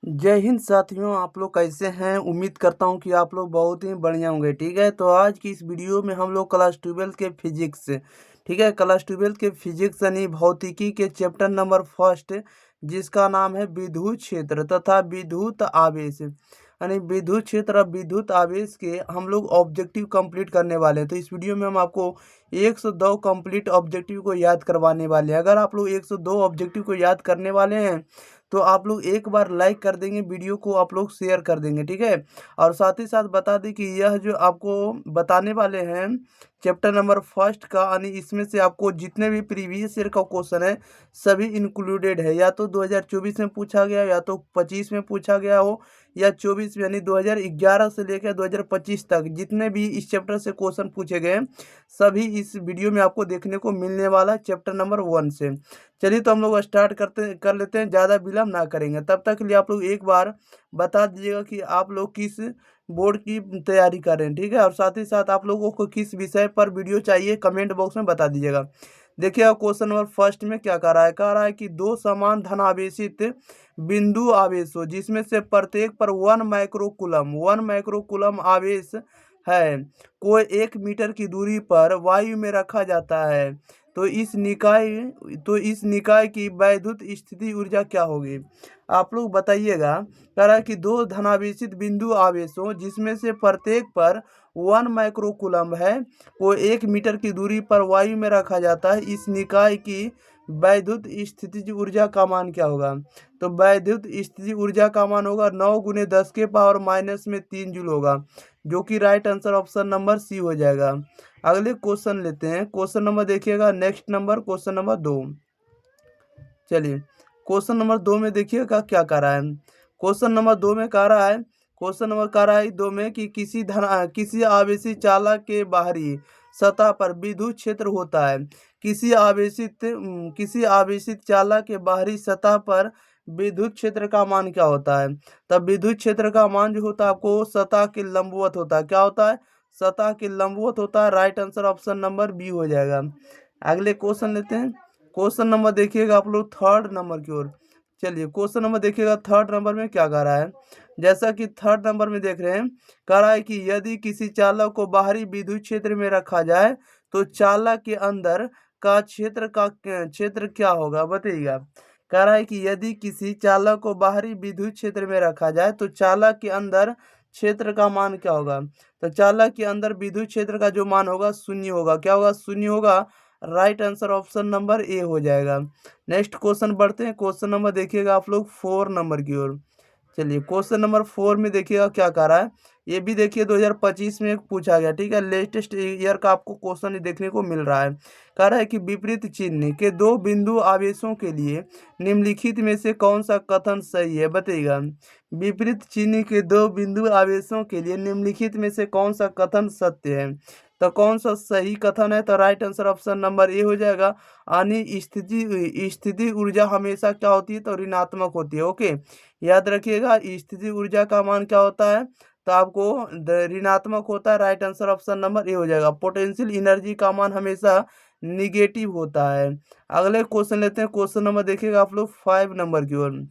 जय हिंद साथियों, आप लोग कैसे हैं। उम्मीद करता हूं कि आप लोग बहुत ही बढ़िया होंगे। ठीक है, तो आज की इस वीडियो में हम लोग क्लास 12 के फिजिक्स, ठीक है, क्लास 12 के फिजिक्स यानी भौतिकी के चैप्टर नंबर फर्स्ट, जिसका नाम है विद्युत क्षेत्र तथा विद्युत आवेश, यानी विद्युत क्षेत्र और विद्युत आवेश के हम लोग ऑब्जेक्टिव कंप्लीट करने वाले हैं। तो इस वीडियो में हम आपको 102 कंप्लीट ऑब्जेक्टिव को याद करवाने वाले हैं। अगर आप लोग 102 ऑब्जेक्टिव को याद करने वाले हैं तो आप लोग एक बार लाइक कर देंगे, वीडियो को आप लोग शेयर कर देंगे। ठीक है, और साथ ही साथ बता दें कि यह जो आपको बताने वाले हैं चैप्टर नंबर फर्स्ट का, यानी इसमें से आपको जितने भी प्रीवियस ईयर का क्वेश्चन है सभी इंक्लूडेड है। या तो 2024 में पूछा गया, या तो 25 में पूछा गया हो, या 24 में, यानी 2011 से लेकर 2025 तक जितने भी इस चैप्टर से क्वेश्चन पूछे गए सभी इस वीडियो में आपको देखने को मिलने वाला चैप्टर नंबर 1 से। चलिए, तो हम लोग स्टार्ट कर लेते हैं, ज़्यादा विलम्ब ना करेंगे। तब तक के लिए आप लोग एक बार बता दीजिएगा कि आप लोग किस बोर्ड की तैयारी कर रहे हैं। ठीक है, और साथ ही साथ आप लोगों को किस विषय पर वीडियो चाहिए कमेंट बॉक्स में बता दीजिएगा। देखिए, क्वेश्चन नंबर फर्स्ट में क्या कह रहा है कि दो समान धनावेशित बिंदु आवेश हो जिसमें से प्रत्येक पर 1 माइक्रोकूलम आवेश है, को 1 मीटर की दूरी पर वायु में रखा जाता है, तो इस निकाय की वैद्युत स्थिति ऊर्जा क्या होगी। आप लोग बताइएगा। कह रहा है कि दो धनावेशित बिंदु आवेशों जिसमें से प्रत्येक पर 1 माइक्रोकूलम है, को 1 मीटर की दूरी पर वायु में रखा जाता है, इस निकाय की वैद्युत स्थितिज ऊर्जा का मान क्या होगा। तो वैद्युत स्थितिज ऊर्जा का मान होगा 9 × 10⁻³ जूल होगा, जो कि right answer option number C हो जाएगा। अगले क्वेश्चन लेते हैं। क्वेश्चन नंबर देखिएगा, नेक्स्ट नंबर क्वेश्चन नंबर 2। चलिए, क्वेश्चन नंबर 2 में देखिएगा क्या कह रहा है। क्वेश्चन नंबर 2 में कह रहा है, क्वेश्चन नंबर कह रहा है 2 में कि किसी आवेशित चालक के बाहरी सतह पर विद्युत क्षेत्र होता है। किसी आवेशित चालक के बाहरी सतह पर विद्युत क्षेत्र का मान क्या होता है। तब विद्युत क्षेत्र का मान जो होता है आपको सतह के लंबवत होता है। क्या होता है? सतह के लंबवत होता है। Right answer option number B हो जाएगा। अगले क्वेश्चन लेते हैं। क्वेश्चन नंबर देखिएगा आप लोग थर्ड नंबर की ओर। चलिए, क्वेश्चन नंबर देखिएगा थर्ड नंबर में क्या कह रहा है। जैसा कि थर्ड नंबर में देख रहे हैं, कह रहा है कि यदि किसी चालक को बाहरी विद्युत क्षेत्र में रखा जाए तो चालक के अंदर का क्षेत्र क्या होगा, बताइएगा। कह रहा है कि यदि किसी चालक को बाहरी विद्युत क्षेत्र में रखा जाए तो चालक के अंदर क्षेत्र का मान क्या होगा। तो चालक के अंदर विद्युत क्षेत्र का जो मान होगा 0 होगा। क्या होगा? 0 होगा। Right answer option number A हो जाएगा। नेक्स्ट क्वेश्चन बढ़ते हैं। क्वेश्चन नंबर देखिएगा आप लोग 4 नंबर की ओर। चलिए, क्वेश्चन नंबर 4 में देखिएगा क्या कह रहा है। ये भी देखिए 2025 में पूछा गया। ठीक है, लेटेस्ट ईयर का आपको क्वेश्चन देखने को मिल रहा है। कह रहा है कि विपरीत चिन्ह के दो बिंदु आवेशों के लिए निम्नलिखित में से कौन सा कथन सही है, बताइएगा। विपरीत चिन्ह के दो बिंदु आवेशों के लिए निम्नलिखित में से कौन सा कथन सत्य है। तो कौन सा सही कथन है? तो right answer option number A हो जाएगा। यानी स्थिति ऊर्जा हमेशा क्या होती है? तो ऋणात्मक होती है। ओके, याद रखिएगा। स्थिति ऊर्जा का मान क्या होता है? तो आपको ऋणात्मक होता है। Right answer option number A हो जाएगा। पोटेंशियल एनर्जी का मान हमेशा निगेटिव होता है। अगले क्वेश्चन लेते हैं। क्वेश्चन नंबर देखिएगा आप लोग 5 नंबर की ओर।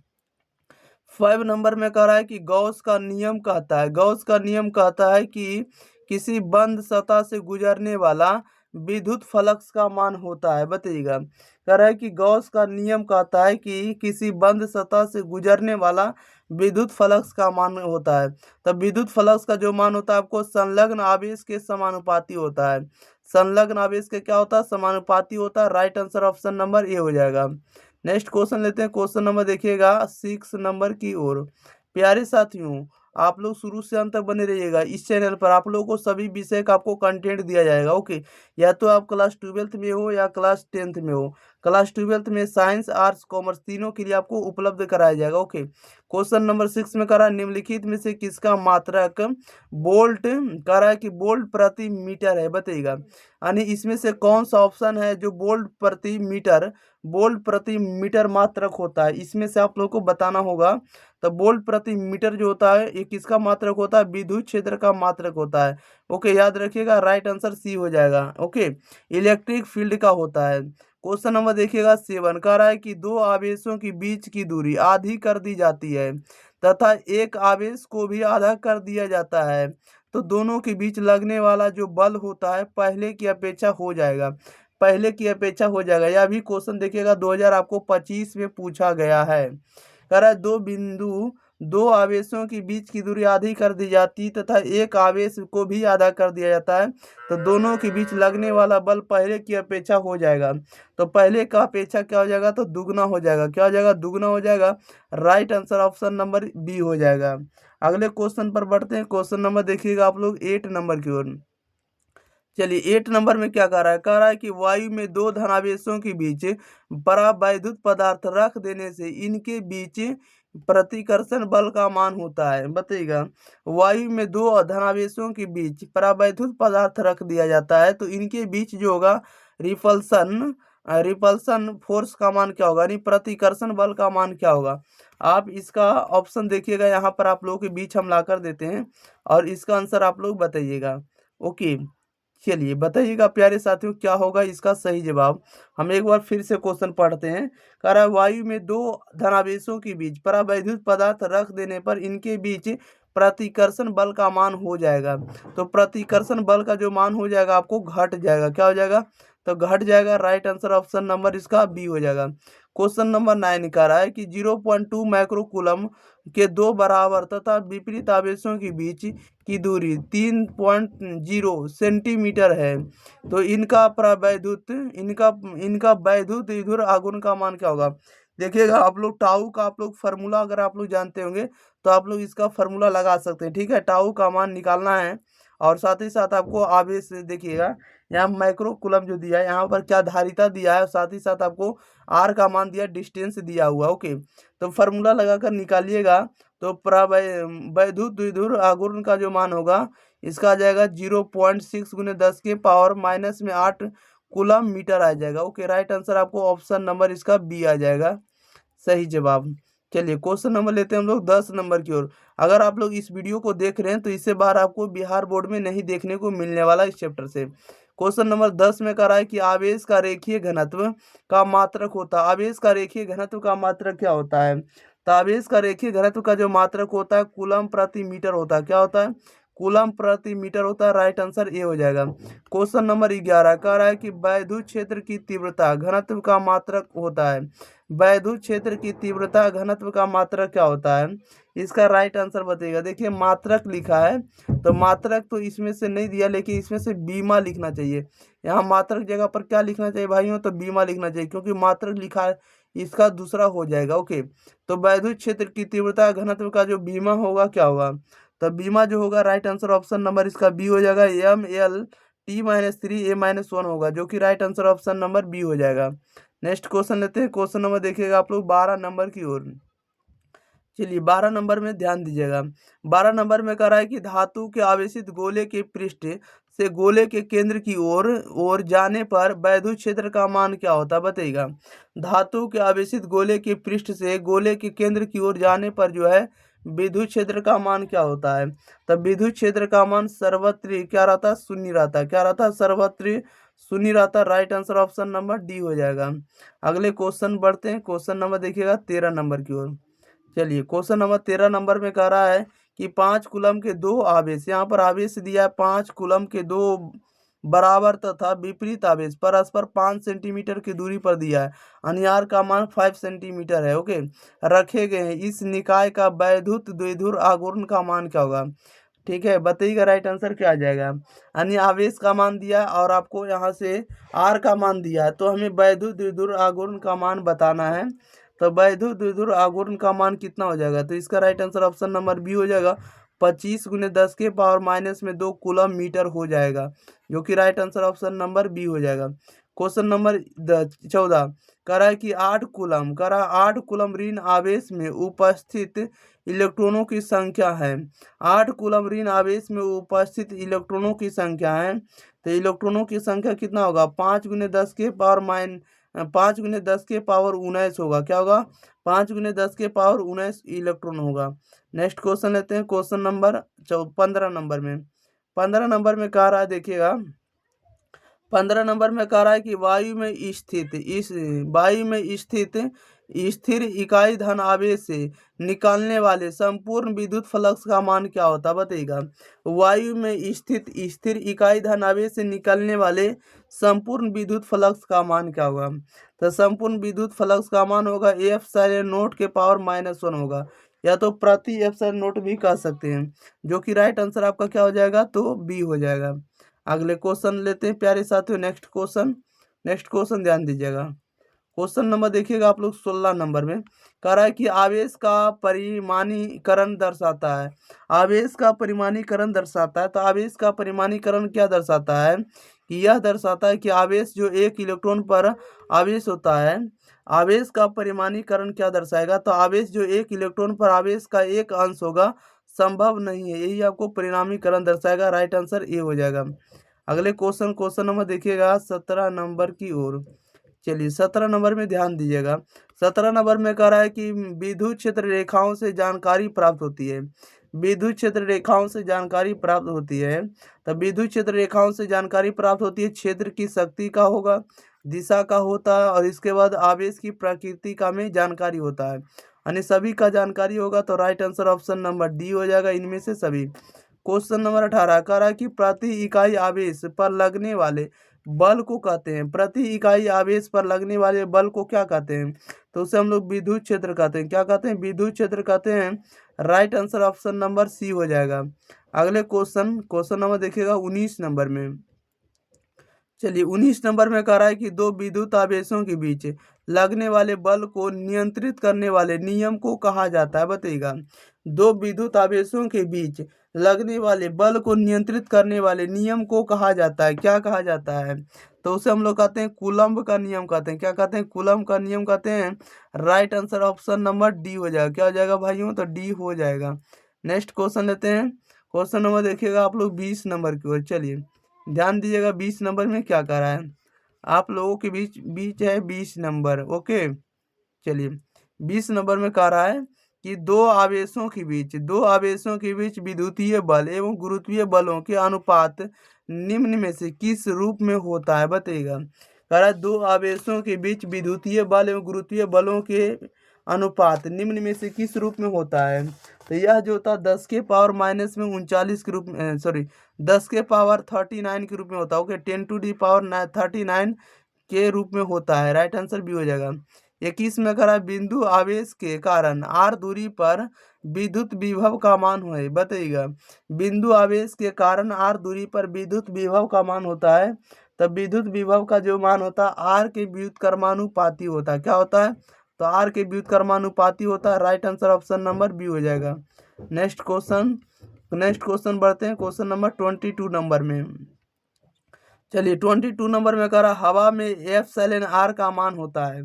5 नंबर में कह रहा है कि गॉस का नियम कहता है कि किसी बंद सतह से गुजरने वाला विद्युत फ्लक्स का मान होता है, बताइएगा। कह रहा है कि गॉस का नियम कहता है कि किसी बंद सतह से गुजरने वाला विद्युत फ्लक्स का मान होता है। तब विद्युत फ्लक्स का जो मान होता है आपको संलग्न आवेश के समानुपाती होता है। संलग्न आवेश के क्या होता है? समानुपाती होता है। Right answer option number A हो जाएगा। नेक्स्ट क्वेश्चन लेते हैं। क्वेश्चन नंबर देखिएगा 6 नंबर की ओर। प्यारे साथियों, आप लोग शुरू से अंत तक बने रहिएगा। इस चैनल पर आप लोगों को सभी विषय का आपको कंटेंट दिया जाएगा। ओके, या तो आप क्लास 12th में हो या क्लास 10th में हो। क्लास 12th में साइंस, आर्ट्स, कॉमर्स तीनों के लिए आपको उपलब्ध कराया जाएगा। ओके, क्वेश्चन नंबर 6 में कह रहा है निम्नलिखित में से किसका मात्रक बोल्ट, कह रहा है कि बोल्ट प्रति मीटर है, बताइएगा। यानी इसमें से कौन सा ऑप्शन है जो बोल्ट प्रति मीटर मात्रक होता है, इसमें से आप लोग को बताना होगा। तो बोल्ट प्रति मीटर जो होता है ये किसका मात्रक होता है? विद्युत क्षेत्र का मात्रक होता है। ओके, याद रखिएगा। राइट आंसर सी हो जाएगा। ओके, इलेक्ट्रिक फील्ड का होता है। क्वेश्चन नंबर देखिएगा 7, कह रहा है कि दो आवेशों की बीच की दूरी आधी कर दी जाती है तथा एक आवेश को भी आधा कर दिया जाता है, तो दोनों के बीच लगने वाला जो बल होता है पहले की अपेक्षा हो जाएगा। पहले की अपेक्षा हो जाएगा। यह भी क्वेश्चन देखिएगा 2025 में पूछा गया है। कह रहा है दो आवेशों के बीच की दूरी आधी कर दी जाती तथा एक आवेश को भी आधा कर दिया जाता है, तो दोनों के बीच लगने वाला बल पहले की अपेक्षा हो जाएगा। तो पहले का अपेक्षा क्या हो जाएगा, तो दुगना हो जाएगा। क्या हो जाएगा, दुगना हो जाएगा। Right answer option number B हो जाएगा। अगले क्वेश्चन पर बढ़ते हैं। क्वेश्चन नंबर देखिएगा आप लोग 8 नंबर की ओर। चलिए 8 नंबर में क्या कह रहा है, कह रहा है कि वायु में दो धनावेशों के बीच परावैद्युत पदार्थ रख देने से इनके बीच प्रतिकर्षण बल का मान होता है। बताइएगा, वायु में दो धनावेशों के बीच परावैद्युत पदार्थ रख दिया जाता है तो इनके बीच जो होगा रिपल्सन रिपल्सन फोर्स का मान क्या होगा, यानी प्रतिकर्षण बल का मान क्या होगा। आप इसका ऑप्शन देखिएगा, यहाँ पर आप लोगों के बीच हम ला कर देते हैं और इसका आंसर आप लोग बताइएगा। ओके, चलिए बताइएगा प्यारे साथियों क्या होगा इसका सही जवाब। हम एक बार फिर से क्वेश्चन पढ़ते हैं। कह रहा है वायु में दो धनावेशों के बीच परावैद्युत पदार्थ रख देने पर इनके बीच प्रतिकर्षण बल का मान हो जाएगा। तो प्रतिकर्षण बल का जो मान हो जाएगा आपको घट जाएगा। क्या हो जाएगा, तो घट जाएगा। राइट आंसर ऑप्शन नंबर इसका बी हो जाएगा। क्वेश्चन नंबर 9 कह रहा है कि 0.2 माइक्रोकूलम के दो बराबर तथा विपरीत आवेशों के बीच की दूरी 3.0 सेंटीमीटर है, तो इनका प्रवैद्युत इनका इनका वैद्युत विधुर आघूर्ण का मान क्या होगा। देखिएगा आप लोग टाउ का आप लोग फार्मूला अगर आप लोग जानते होंगे तो आप लोग इसका फार्मूला लगा सकते हैं। ठीक है, टाउ का मान निकालना है और साथ ही साथ आपको आवेश देखिएगा यहाँ माइक्रो कूलम जो दिया है, यहाँ पर क्या धारिता दिया है और साथ ही साथ आपको आर का मान दिया, डिस्टेंस दिया हुआ। ओके, तो फार्मूला लगाकर निकालिएगा तो वैद्युत द्विध्रुव आघूर्ण का जो मान होगा इसका आ जाएगा 0.6 गुने 10 के पावर माइनस में 8 कूलम मीटर आ जाएगा। ओके, राइट आंसर आपको ऑप्शन नंबर इसका बी आ जाएगा सही जवाब। चलिए क्वेश्चन नंबर लेते हैं हम लोग 10 नंबर की ओर। अगर आप लोग इस वीडियो को देख रहे हैं तो इससे बार आपको बिहार बोर्ड में नहीं देखने को मिलने वाला इस चैप्टर से। क्वेश्चन नंबर 10 में कह रहा है कि आवेश का रेखीय घनत्व का मात्रक होता है। आवेश का रेखीय घनत्व का मात्रक क्या होता है, तो आवेश का रेखीय घनत्व का जो मात्रक होता है कूलम प्रति मीटर होता है। क्या होता है, कूलम प्रति मीटर होता है। राइट आंसर ए हो जाएगा। क्वेश्चन नंबर 11 कह रहा है कि वैद्युत क्षेत्र की तीव्रता घनत्व का मात्रक होता है। वैद्युत क्षेत्र की तीव्रता घनत्व का मात्रक क्या होता है, इसका राइट आंसर बताइएगा। देखिए मात्रक लिखा है तो मात्रक तो इसमें से नहीं दिया, लेकिन इसमें से बीमा लिखना चाहिए। यहाँ मात्रक जगह पर क्या लिखना चाहिए भाइयों, तो बीमा लिखना चाहिए, क्योंकि मात्रक लिखा है इसका दूसरा हो जाएगा। ओके, तो वैद्युत क्षेत्र की तीव्रता घनत्व का जो बीमा होगा क्या होगा, तो बीमा जो होगा राइट आंसर ऑप्शन नंबर इसका बी हो जाएगा। ML T-3 A-1 होगा, जो कि right answer option number B हो जाएगा। नेक्स्ट क्वेश्चन लेते हैं। क्वेश्चन नंबर देखिएगा आप लोग 12 नंबर की ओर। चलिए 12 नंबर में ध्यान दीजिएगा। 12 नंबर में कह रहा है कि धातु के आवेशित गोले के पृष्ठ से गोले के केंद्र की ओर जाने पर वैद्युत क्षेत्र का मान क्या होता है। बताइएगा, धातु के आवेशित गोले के पृष्ठ से गोले के केंद्र की ओर जाने पर जो है विद्युत क्षेत्र का मान क्या होता है। तब विद्युत क्षेत्र का मान सर्वत्र क्या रहता है, शून्य रहता है। क्या रहता है, सर्वत्र शून्य रहता है। Right answer option number D हो जाएगा। अगले क्वेश्चन बढ़ते हैं। क्वेश्चन नंबर देखिएगा 13 नंबर की ओर। चलिए क्वेश्चन नंबर 13 नंबर में कह रहा है कि 5 कूलम के दो आवेश, यहाँ पर आवेश दिया है 5 कूलम के दो बराबर तथा विपरीत आवेश परस्पर 5 सेंटीमीटर की दूरी पर दिया है। अनियार का मान 5 सेंटीमीटर है। ओके, रखे गए हैं। इस निकाय का वैद्युत द्विध्रुव आघूर्ण का मान क्या होगा। ठीक है, बताइएगा राइट आंसर क्या आ जाएगा। अन्य आवेश का मान दिया और आपको यहाँ से आर का मान दिया है, तो हमें वैद्युत द्विध्रुव आघूर्ण का मान बताना है। तो वैद्युत द्विध्रुव आघूर्ण का मान कितना हो जाएगा, तो इसका right answer option number B हो जाएगा। 25 गुने 10 के पावर माइनस में 2 कूलम मीटर हो जाएगा, जो कि right answer option number B हो जाएगा। क्वेश्चन नंबर 14 कह रहा है कि 8 कूलम ऋण आवेश में उपस्थित इलेक्ट्रॉनों की संख्या है। 8 कूलम ऋण आवेश में उपस्थित इलेक्ट्रॉनों की संख्या है, तो इलेक्ट्रॉनों की संख्या कितना होगा, 5 गुने 10 के पावर 19 होगा। क्या होगा, 5 गुने 10 के पावर 19 इलेक्ट्रॉन होगा। नेक्स्ट क्वेश्चन लेते हैं। क्वेश्चन नंबर 15 नंबर में। 15 नंबर में कह रहा है देखिएगा, 15 नंबर में कह रहा है कि वायु में स्थित स्थिर इकाई धन आवेश से निकालने वाले संपूर्ण विद्युत फ्लक्स का मान क्या होता है, बताइएगा। वायु में स्थित स्थिर इकाई धन आवेश से निकलने वाले संपूर्ण विद्युत फ्लक्स का मान क्या होगा? तो संपूर्ण विद्युत फ्लक्स का मान होगा एप्सिलॉन नोट के पावर -1 होगा, या तो प्रति एप्सिलॉन नोट भी कह सकते हैं, जो कि राइट आंसर आपका क्या हो जाएगा, तो बी हो जाएगा। अगले क्वेश्चन लेते हैं प्यारे साथियों, नेक्स्ट क्वेश्चन ध्यान दीजिएगा। क्वेश्चन नंबर देखिएगा आप लोग 16 नंबर में कह रहा है कि आवेश का परिमाणीकरण दर्शाता है। आवेश का परिमाणीकरण दर्शाता है, तो आवेश का परिमाणीकरण क्या दर्शाता है कि यह दर्शाता है कि आवेश जो एक इलेक्ट्रॉन पर आवेश होता है, आवेश का परिमाणीकरण क्या दर्शाएगा, तो आवेश जो एक इलेक्ट्रॉन पर आवेश का एक अंश होगा संभव नहीं है, यही आपको परिणामीकरण दर्शाएगा। राइट आंसर ए हो जाएगा। अगले क्वेश्चन नंबर देखिएगा 17 नंबर की ओर। चलिए 17 नंबर में ध्यान दीजिएगा। 17 नंबर में कह रहा है कि विद्युत क्षेत्र रेखाओं से जानकारी प्राप्त होती है। विद्युत क्षेत्र रेखाओं से जानकारी प्राप्त होती है, तब विद्युत क्षेत्र रेखाओं से जानकारी प्राप्त होती है, क्षेत्र की शक्ति का होगा, दिशा का होता है, और इसके बाद आवेश की प्रकृति का में जानकारी होता है, यानी सभी का जानकारी होगा। तो right answer option number D हो जाएगा, इनमें से सभी। क्वेश्चन नंबर 18 कह रहा है कि प्रति इकाई आवेश पर लगने वाले बल को कहते हैं। प्रति इकाई आवेश पर लगने वाले बल को क्या कहते हैं, तो उसे हम लोग विद्युत क्षेत्र कहते हैं। क्या कहते हैं, विद्युत क्षेत्र कहते हैं। Right answer option number C हो जाएगा। अगले क्वेश्चन नंबर देखिएगा 19 नंबर में। चलिए 19 नंबर में कह रहा है कि दो विद्युत आवेशों के बीच लगने वाले बल को नियंत्रित करने वाले नियम को कहा जाता है, बताइएगा। दो विद्युत आवेशों के बीच लगने वाले बल को नियंत्रित करने वाले नियम को कहा जाता है, क्या कहा जाता है, तो उसे हम लोग कहते हैं कूलम्ब का नियम कहते हैं। क्या कहते हैं, कूलम्ब का नियम कहते हैं। Right answer option number D हो जाएगा। क्या हो जाएगा भाइयों, तो डी हो जाएगा। नेक्स्ट क्वेश्चन लेते हैं। क्वेश्चन नंबर देखिएगा आप लोग 20 नंबर की ओर। चलिए ध्यान दीजिएगा 20 नंबर में क्या कह रहा है, आप लोगों के बीच बीच है 20 नंबर। ओके चलिए 20 नंबर में कह रहा है कि दो आवेशों के बीच विद्युतीय बल एवं गुरुत्वीय बलों के अनुपात निम्न में से किस रूप में होता है, बताइएगा। कह रहा है दो आवेशों के बीच विद्युतीय बल एवं गुरुत्वीय बलों के अनुपात निम्न में से किस रूप में होता है, तो यह जो होता है 10 के पावर माइनस में 39 के रूप में, सॉरी 10 के पावर 39 के रूप में होता है। ओके 10 टू दी पावर 39 के रूप में होता है। राइट आंसर भी हो जाएगा। 21 में कह रहा है बिंदु आवेश के कारण r दूरी पर विद्युत विभव का मान है, बताइएगा। बिंदु आवेश के कारण r दूरी पर विद्युत विभव का मान होता है, तब विद्युत विभव का जो मान होता है r के व्युत्क्रमानुपाती होता है। क्या होता है, तो r के व्युत्क्रमानुपाती होता है। Right answer option number B हो जाएगा। नेक्स्ट क्वेश्चन बढ़ते हैं क्वेश्चन नंबर 22 नंबर में। चलिए 22 नंबर में कह रहा हवा में एप्सिलॉन आर का मान होता है।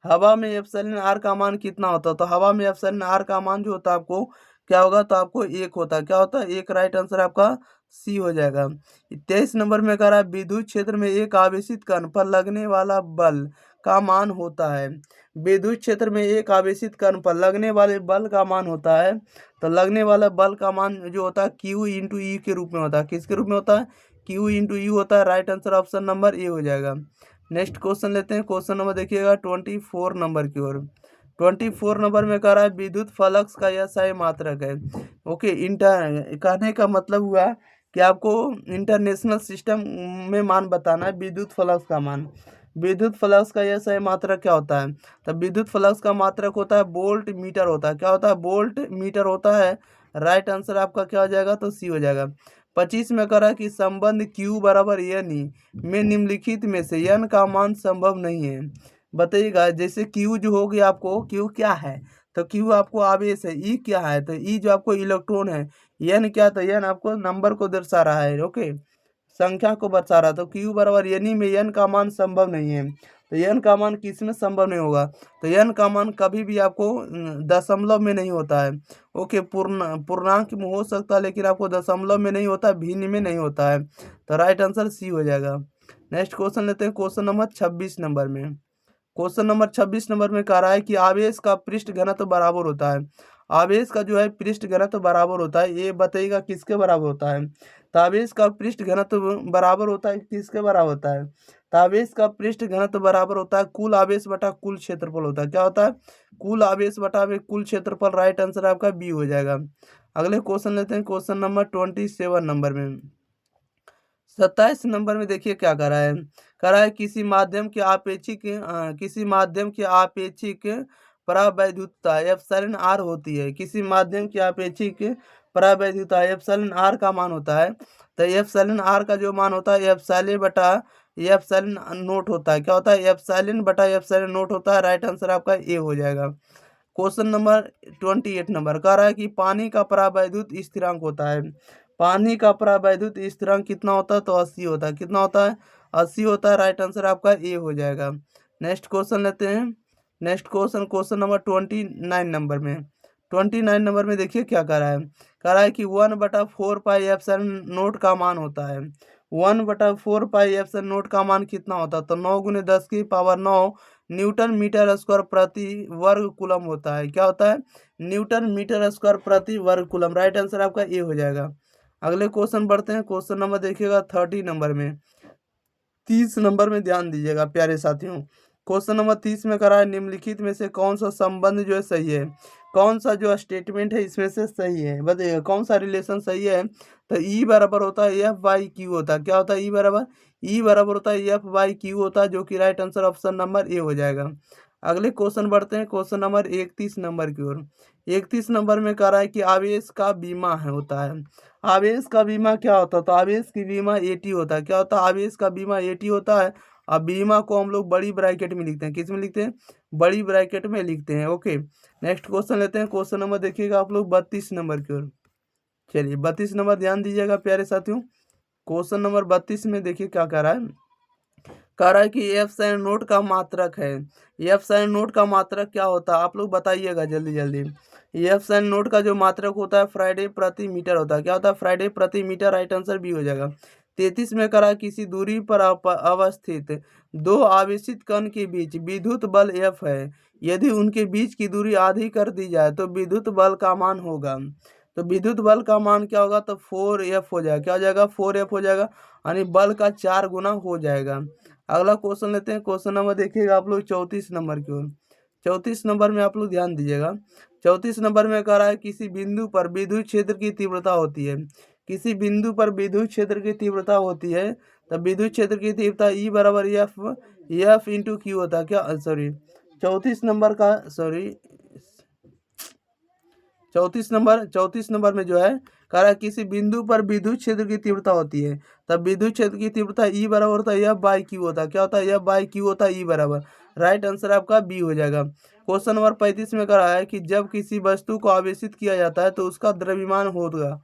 हवा में एप्सिलॉन आर का मान कितना होता है, तो हवा में एप्सिलॉन आर का मान जो होता है आपको क्या होगा, तो आपको 1 होता है। क्या होता है, 1। राइट आंसर आपका सी हो जाएगा। 23 नंबर में कह रहा है विद्युत क्षेत्र में एक आवेशित कण पर लगने वाला बल का मान होता है। विद्युत क्षेत्र में एक आवेशित कण पर लगने वाले बल का मान होता है, तो लगने वाला बल का मान जो होता है Q इंटू ई के रूप में होता है। किसके रूप में होता है, Q इंटू यू होता है। Right answer option number A हो जाएगा। नेक्स्ट क्वेश्चन लेते हैं। क्वेश्चन नंबर देखिएगा 24 नंबर की ओर। 24 नंबर में कह रहा है विद्युत फ्लक्स का यह सही मात्रक है। ओके कहने का मतलब हुआ कि आपको इंटरनेशनल सिस्टम में मान बताना है विद्युत फ्लक्स का मान। विद्युत फ्लक्स का यह सही मात्रक क्या होता है, तब विद्युत फ्लक्स का मात्रक होता है वोल्ट मीटर होता है। क्या होता है, वोल्ट मीटर होता है। राइट आंसर आपका क्या हो जाएगा, तो सी हो जाएगा। 25 में कह रहा है कि संबंध Q बराबर एन ई में निम्नलिखित में से एन का मान संभव नहीं है, बताइएगा। जैसे Q जो हो गया, आपको Q क्या है, तो Q आपको आवेश है, E क्या है, तो E जो आपको इलेक्ट्रॉन है, एन क्या, तो एन आपको नंबर को दर्शा रहा है। ओके संख्या को बता रहा, तो Q बराबर यानी में एन का मान संभव नहीं है, तो एन का मान किस में संभव नहीं होगा, तो एन का मान कभी भी आपको दशमलव में नहीं होता है। ओके पूर्णांक में हो सकता है, लेकिन आपको दशमलव में नहीं होता, भिन्न में नहीं होता है। तो राइट आंसर सी हो जाएगा। नेक्स्ट क्वेश्चन लेते हैं क्वेश्चन नंबर 26 नंबर में। क्वेश्चन नंबर 26 नंबर में कह रहा है कि आवेश का पृष्ठ घनत्व बराबर होता है। आवेश का जो है पृष्ठ घनत्व बराबर होता है, ये बताइएगा किसके बराबर होता है। तो आवेश का पृष्ठ घनत्व बराबर होता है किसके बराबर होता है। तो आवेश का पृष्ठ घनत्व बराबर होता है कुल आवेश बटा कुल क्षेत्रफल होता है। क्या होता है, कुल आवेश बटा में कुल क्षेत्रफल। राइट आंसर आपका बी हो जाएगा। अगले क्वेश्चन लेते हैं, क्वेश्चन नंबर 27 नंबर में। 27 नंबर में देखिए क्या करा है। करा है किसी माध्यम की आपेक्षिक परावैद्युतता एप्सिलॉन आर होती है। किसी माध्यम की आपेक्षिक परावैद्युतता एप्सिलॉन आर का मान होता है। तो एप्सिलॉन आर का जो मान होता है एप्सिलॉन बटा एप्सिलॉन नोट होता है। क्या होता है, एप्सिलॉन बटा एप्सिलॉन नोट होता है। राइट आंसर आपका ए हो जाएगा। क्वेश्चन नंबर 28 नंबर कह रहा है कि पानी का परावैद्युत स्थिरांक होता है। पानी का परावैद्युत स्थिरांक कितना होता है, तो 80 होता है। कितना होता है, 80 होता है। राइट आंसर आपका ए हो जाएगा। नेक्स्ट क्वेश्चन लेते हैं। Next question, question number 29 number में। 29 नंबर में देखिए क्या कह रहा है। कह रहा है कि 1/4 पाई एप्सिलॉन नोट का मान होता है। 1/4 पाई एप्सिलॉन नोट का मान कितना होता है, तो 9 × 10⁻⁹ न्यूटन मीटर स्क्वायर प्रति वर्ग कूलम होता है। क्या होता है, न्यूटन मीटर स्क्वायर प्रति वर्ग कूलम। राइट आंसर आपका ए हो जाएगा। अगले क्वेश्चन बढ़ते हैं। क्वेश्चन नंबर देखिएगा 30 नंबर में। 30 नंबर में ध्यान दीजिएगा प्यारे साथियों। क्वेश्चन नंबर 30 में करा है निम्नलिखित में से कौन सा संबंध जो है सही है। कौन सा जो स्टेटमेंट है इसमें से सही है, बताइएगा कौन सा रिलेशन सही है। तो ई बराबर होता है F/Q होता है। क्या होता है, ई बराबर होता है F/Q होता है, जो कि right answer option number A हो जाएगा। अगले क्वेश्चन बढ़ते हैं, क्वेश्चन नंबर 31 नंबर की ओर। 31 नंबर में कह रहा है कि आवेश का बीमा है होता है। आवेश का बीमा क्या होता है, तो आवेश की बीमा एटी होता है। क्या होता है, आवेश का बीमा एटी होता है। अब बीमा को हम लोग बड़ी ब्रैकेट में लिखते हैं। किस में लिखते हैं, बड़ी ब्रैकेट में लिखते हैं। ओके, नेक्स्ट क्वेश्चन लेते हैं। क्वेश्चन नंबर देखिएगा आप लोग 32 नंबर की ओर। चलिए 32 नंबर ध्यान दीजिएगा प्यारे साथियों। क्वेश्चन नंबर 32 में देखिए क्या कह रहा है। कह रहा है कि एफ साइन नोट का मात्रक है। एफ साइन नोट का मात्रक क्या होता है, आप लोग बताइएगा जल्दी जल्दी। एफ साइन नोट का जो मात्रक होता है फ्राइडे प्रति मीटर होता है। क्या होता है, फ्राइडे प्रति मीटर। राइट आंसर बी हो जाएगा। 33 में करा किसी दूरी पर अवस्थित दो आवेशित कण के बीच विद्युत बल एफ है। यदि उनके बीच की दूरी आधी कर दी जाए तो विद्युत बल का मान होगा। तो विद्युत बल का मान क्या होगा, तो 4F हो जाएगा। क्या हो जाएगा, 4F हो जाएगा, यानी बल का 4 गुना हो जाएगा। अगला क्वेश्चन लेते हैं। क्वेश्चन नंबर देखिएगा आप लोग 34 नंबर की ओर। 34 नंबर में आप लोग ध्यान दीजिएगा। 34 नंबर में कह रहा है किसी बिंदु पर विद्युत क्षेत्र की तीव्रता होती है। किसी बिंदु पर विद्युत क्षेत्र की तीव्रता होती है, तब विद्युत क्षेत्र की तीव्रता ई बराबर F/Q होता है। क्या, सॉरी 34 नंबर का, सॉरी 34 नंबर में जो है कह रहा है किसी बिंदु पर विद्युत क्षेत्र की तीव्रता होती है, तब विद्युत क्षेत्र की तीव्रता ई बराबर होता है F/Q होता है। क्या होता है, F/Q होता है ई बराबर। राइट आंसर आपका बी हो जाएगा। क्वेश्चन नंबर 35 में कह रहा है कि जब किसी वस्तु को आवेशित किया जाता है तो उसका द्रव्यमान होगा।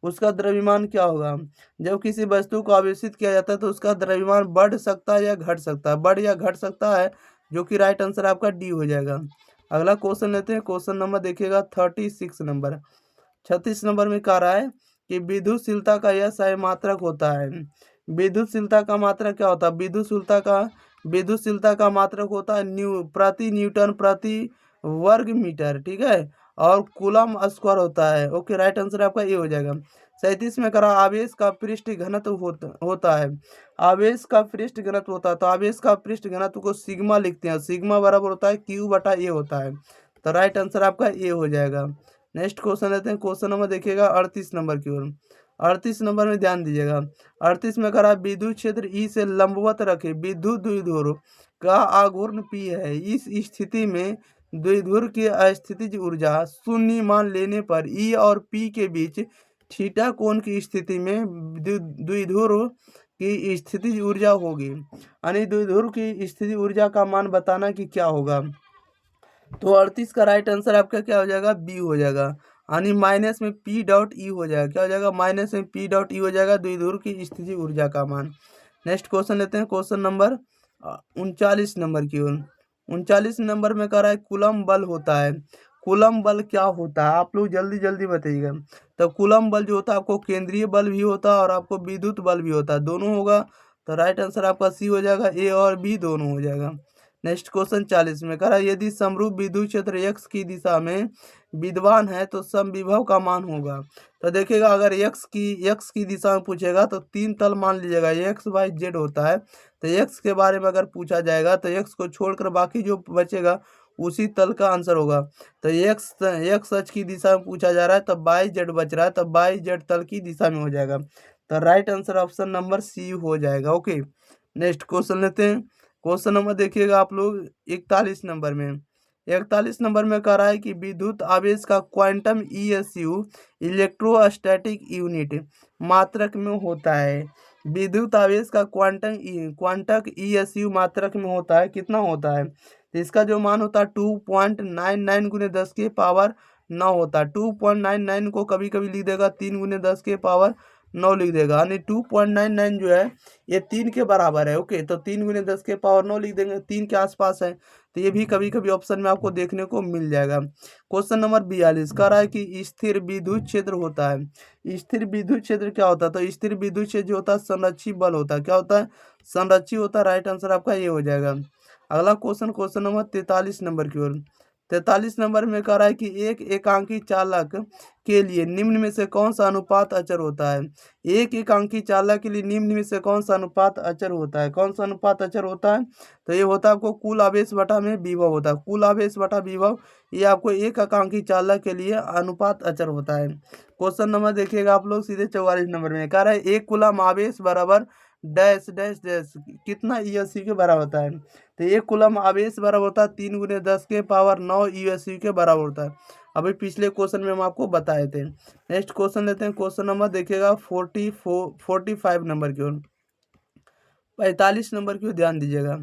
उसका द्रव्यमान क्या होगा, जब किसी वस्तु को आवेशित किया जाता है तो उसका द्रव्यमान बढ़ सकता है या घट सकता है, बढ़ या घट सकता है, जो कि राइट आंसर आपका डी हो जाएगा। अगला क्वेश्चन लेते हैं। क्वेश्चन नंबर देखिएगा 36 नंबर। 36 नंबर में कह रहा है कि विद्युतशीलता का यह सही मात्रक होता है। विद्युतशीलता का मात्रक क्या होता है, विद्युतशीलता का मात्रक होता है प्रति न्यूटन प्रति वर्ग मीटर। ठीक है, और कूलम स्क्वायर होता है। ओके, राइट आंसर आपका ये हो जाएगा। 37 में करा आवेश का पृष्ठ घनत्व होता है। आवेश का पृष्ठ घनत्व होता है, तो आवेश का पृष्ठ घनत्व को सिग्मा लिखते हैं। सिग्मा बराबर होता है Q/A होता है। तो राइट आंसर आपका ए हो जाएगा। नेक्स्ट क्वेश्चन लेते हैं। क्वेश्चन नंबर देखिएगा 38 नंबर की ओर। 38 नंबर में ध्यान दीजिएगा। 38 में करा विद्युत क्षेत्र ई से लंबवत रखे विद्युत द्विध्रुव का आघूर्ण P है। इस स्थिति में द्विध्रुव की अस्थितिज ऊर्जा शून्य मान लेने पर ई और P के बीच थीटा कोण की स्थिति में द्विध्रुव की स्थितिज ऊर्जा होगी। यानी द्विध्रुव की स्थिति ऊर्जा का मान बताना कि क्या होगा। तो 38 का राइट आंसर आपका क्या हो जाएगा, बी हो जाएगा। यानी माइनस में P.E हो जाएगा। क्या हो जाएगा, माइनस में P.E हो जाएगा, द्विध्रुव की स्थिति ऊर्जा का मान। नेक्स्ट क्वेश्चन लेते हैं। क्वेश्चन नंबर 39 नंबर की ओर। 39 नंबर में कह रहा है कूलम बल होता है। कूलम बल क्या होता है, आप लोग जल्दी जल्दी बताइएगा। तो कूलम बल जो होता है आपको केंद्रीय बल भी होता है और आपको विद्युत बल भी होता है, दोनों होगा। तो राइट आंसर आपका सी हो जाएगा, ए और बी दोनों हो जाएगा। नेक्स्ट क्वेश्चन 40 में कह रहा है यदि समरूप विद्युत क्षेत्र x की दिशा में विद्यमान है तो समविभव का मान होगा। तो देखिएगा अगर x की दिशा में पूछेगा तो तीन तल मान लीजिएगा x y z होता है। तो x के बारे में अगर पूछा जाएगा तो x को छोड़कर बाकी जो बचेगा उसी तल का आंसर होगा। तो x अक्ष की दिशा में पूछा जा रहा है तब y z बच रहा है तब y z तल की दिशा में हो जाएगा। तो right answer option number C हो जाएगा। ओके, नेक्स्ट क्वेश्चन लेते हैं। क्वेश्चन नंबर देखिएगा आप लोग 41 नंबर में। 41 नंबर में कह रहा है कि विद्युत आवेश का क्वांटम ईएसयू इलेक्ट्रोस्टैटिक यूनिट मात्रक में होता है। विद्युत आवेश का क्वांटक ईएसयू मात्रक में होता है, कितना होता है? तो इसका जो मान होता है 2.99 गुने 10 के पावर 9 होता है। 2.99 को कभी कभी लिख देगा 3 गुने 10 के पावर 9 लिख देगा, यानी 2.99 जो है ये 3 के बराबर है। ओके, तो 3 गुने 10 के पावर 9 लिख देंगे, 3 के आसपास है। तो ये भी कभी कभी ऑप्शन में आपको देखने को मिल जाएगा। क्वेश्चन नंबर 42 कह रहा है कि स्थिर विद्युत क्षेत्र होता है। स्थिर विद्युत क्षेत्र क्या होता है? तो स्थिर विद्युत क्षेत्र जो होता है संरक्षित बल होता है। क्या होता है? संरक्षित होता है। राइट आंसर आपका ये हो जाएगा। अगला क्वेश्चन नंबर 43 नंबर की ओर। 43 नंबर में कह रहा है कि एक एकांकी चालक के लिए निम्न में से कौन सा अनुपात अचर होता है? एक एकांकी चालक के लिए निम्न में से कौन सा अनुपात अचर होता है? कौन सा अनुपात अचर होता है? तो ये होता है आपको कुल आवेश बटा में विभव होता है। कुल आवेश बटा विभव ये आपको एक एकांकी चालक के लिए अनुपात अचर होता है। क्वेश्चन नंबर देखिएगा आप लोग सीधे 44 नंबर में कह रहा है एक कूलम आवेश बराबर डैश डैश डैश कितना ईएससी के बराबर होता है? तो एक कूलम आवेश बराबर होता है 3 गुने 10 के पावर 9 ईएससी के बराबर होता है। अभी पिछले क्वेश्चन में हम आपको बताए थे। नेक्स्ट क्वेश्चन लेते हैं। क्वेश्चन नंबर देखिएगा 45 नंबर की ओर। 45 नंबर की ओर ध्यान दीजिएगा।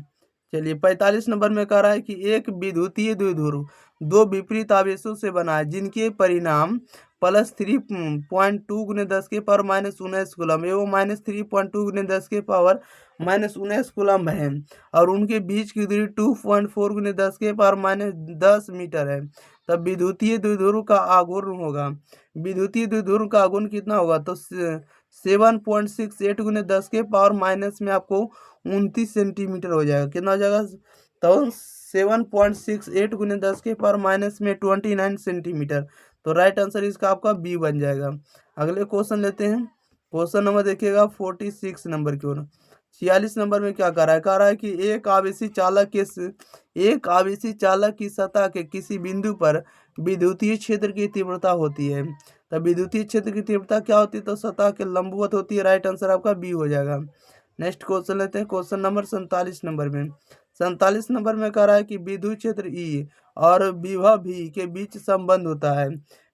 चलिए 45 नंबर में कह रहा है कि एक विद्युतीय द्विध्रुव दो विपरीत आवेशों से बना है जिनके परिणाम +3.2 गुने 10 के पावर -19 कूलम एवं -3.2 गुने 10 के पावर -19 कूलम है और उनके बीच की दूरी 2.4 गुने 10 के पावर -10 मीटर है। तब विद्युतीय द्विध्रुव का आघूर्ण होगा। विद्युतीय द्विध्रुव का आघूर्ण कितना होगा? तो 7.68 गुने 10 के पावर माइनस में आपको 29 सेंटीमीटर हो जाएगा। कितना हो जाएगा? तो 7.68 गुने 10 के पावर माइनस में 29 सेंटीमीटर। तो राइट आंसर इसका आपका बी बन जाएगा। अगले क्वेश्चन लेते हैं। क्वेश्चन नंबर देखिएगा 46 नंबर की ओर। 46 नंबर में क्या कह रहा है? कह रहा है कि एक आवेशी चालक की सतह के किसी बिंदु पर विद्युतीय क्षेत्र की तीव्रता होती है। तब विद्युतीय क्षेत्र की तीव्रता क्या होती है? तो सतह के लंबवत होती है। राइट आंसर आपका बी हो जाएगा। नेक्स्ट क्वेश्चन लेते हैं। क्वेश्चन नंबर 47 नंबर में। 47 नंबर में कह रहा है कि विद्युत क्षेत्र ई और विभव भी के बीच संबंध होता है।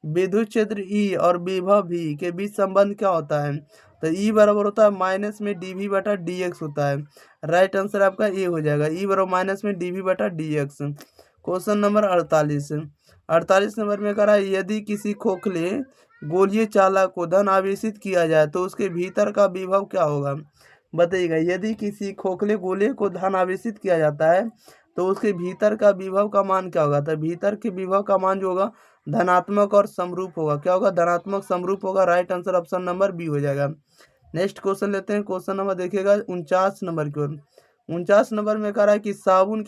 विद्युत क्षेत्र ई और विभव भी के बीच संबंध क्या होता है? तो ई बराबर होता है माइनस में dv बटा dx होता है। राइट आंसर आपका ए हो जाएगा। ई बराबर माइनस में dv बटा dx। क्वेश्चन नंबर 48 नंबर में कह रहा है यदि किसी खोखले गोलीय चालक को धन आवेशित किया जाए तो उसके भीतर का विभव क्या होगा? बताइएगा। यदि किसी खोखले गोले को धन आवेशित किया जाता है तो उसके भीतर का विभव का मान क्या होगा? तो भीतर के विभव का मान जो होगा धनात्मक और समरूप होगा। क्या होगा? धनात्मक समरूप होगा। Right answer option number B हो जाएगा। नेक्स्ट क्वेश्चन लेते हैं। क्वेश्चन नंबर देखिएगा 49 नंबर की ओर। 49 नंबर में कह रहा है कि साबुन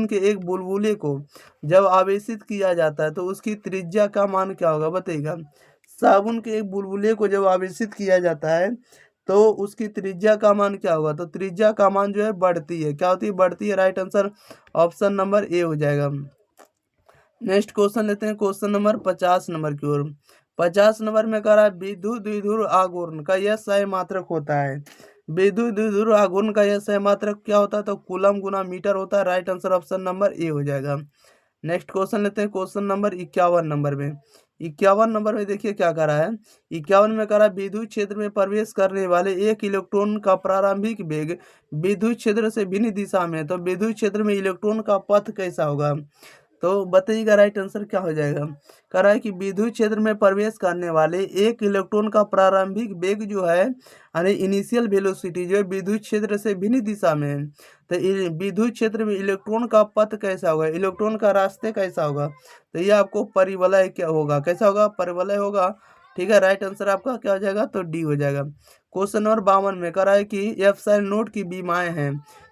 के एक बुलबुले को जब आवेशित किया जाता है तो उसकी त्रिज्या का मान क्या होगा? बताइएगा। साबुन के एक बुलबुले को जब आवेशित किया जाता है तो उसकी त्रिज्या का मान क्या होगा? तो त्रिज्या का मान जो है बढ़ती है। क्या होती है? बढ़ती है। Right answer option number A हो जाएगा। नेक्स्ट क्वेश्चन लेते हैं। क्वेश्चन नंबर 50 नंबर की ओर। 50 नंबर में कह रहा है विद्युत द्विध्रुव आघूर्ण का यह सह मात्रक होता है। विद्युत द्विध्रुव आघूर्ण का यह सह मात्रक क्या होता है? तो कूलम गुना मीटर होता है। Right answer option number A हो जाएगा। नेक्स्ट क्वेश्चन लेते हैं। क्वेश्चन नंबर 51 नंबर में। 51 नंबर में देखिए क्या कर रहा है। 51 में कह रहा है विद्युत क्षेत्र में प्रवेश करने वाले एक इलेक्ट्रॉन का प्रारंभिक वेग विद्युत क्षेत्र से भिन्न दिशा में है। तो विद्युत क्षेत्र में इलेक्ट्रॉन का पथ कैसा होगा? तो बताइएगा राइट आंसर क्या हो जाएगा। कह रहा है कि विद्युत क्षेत्र में प्रवेश करने वाले एक इलेक्ट्रॉन का प्रारंभिक वेग जो है यानी इनिशियल वेलोसिटी जो है विद्युत क्षेत्र से भिन्न दिशा में है। तो विद्युत क्षेत्र में इलेक्ट्रॉन का पथ कैसा होगा? इलेक्ट्रॉन का रास्ते कैसा होगा? तो ये आपको परिवलय क्या होगा? कैसा होगा? परिवलय होगा। ठीक है। राइट आंसर आपका क्या हो जाएगा? तो डी हो जाएगा। क्वेश्चन नंबर 52 में कह रहा है कि एप्सिलॉन नोट की विमाएँ हैं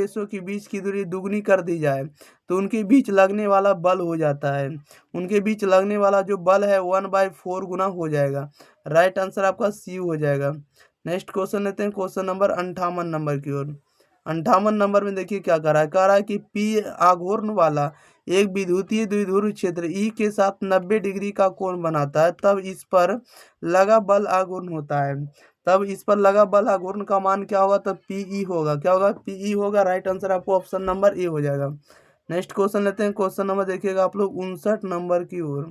आवेशों के बीच की दूरी दुगनी कर दी जाए तो उनके बीच लगने वाला बल हो जाता है, उनके बीच लगने वाला जो बल है 1/4 गुना हो जाएगा। राइट आंसर आपका सी हो जाएगा। नेक्स्ट क्वेश्चन लेते हैं, क्वेश्चन नंबर 58 नंबर की ओर। 58 नंबर में देखिए क्या कह रहा है कि पी आघूर्ण वाला एक विद्युतीय द्विध्रुव क्षेत्र ई के साथ 90 डिग्री का कोण बनाता है, तब इस पर लगा बल आघूर्ण होता है। तब इस पर लगा बल आघूर्ण का मान क्या होगा? तब पीई होगा। क्या होगा? पीई होगा। राइट आंसर आपको ऑप्शन नंबर ए हो जाएगा। नेक्स्ट क्वेश्चन लेते हैं, क्वेश्चन नंबर देखिएगा आप लोग 59 नंबर की ओर।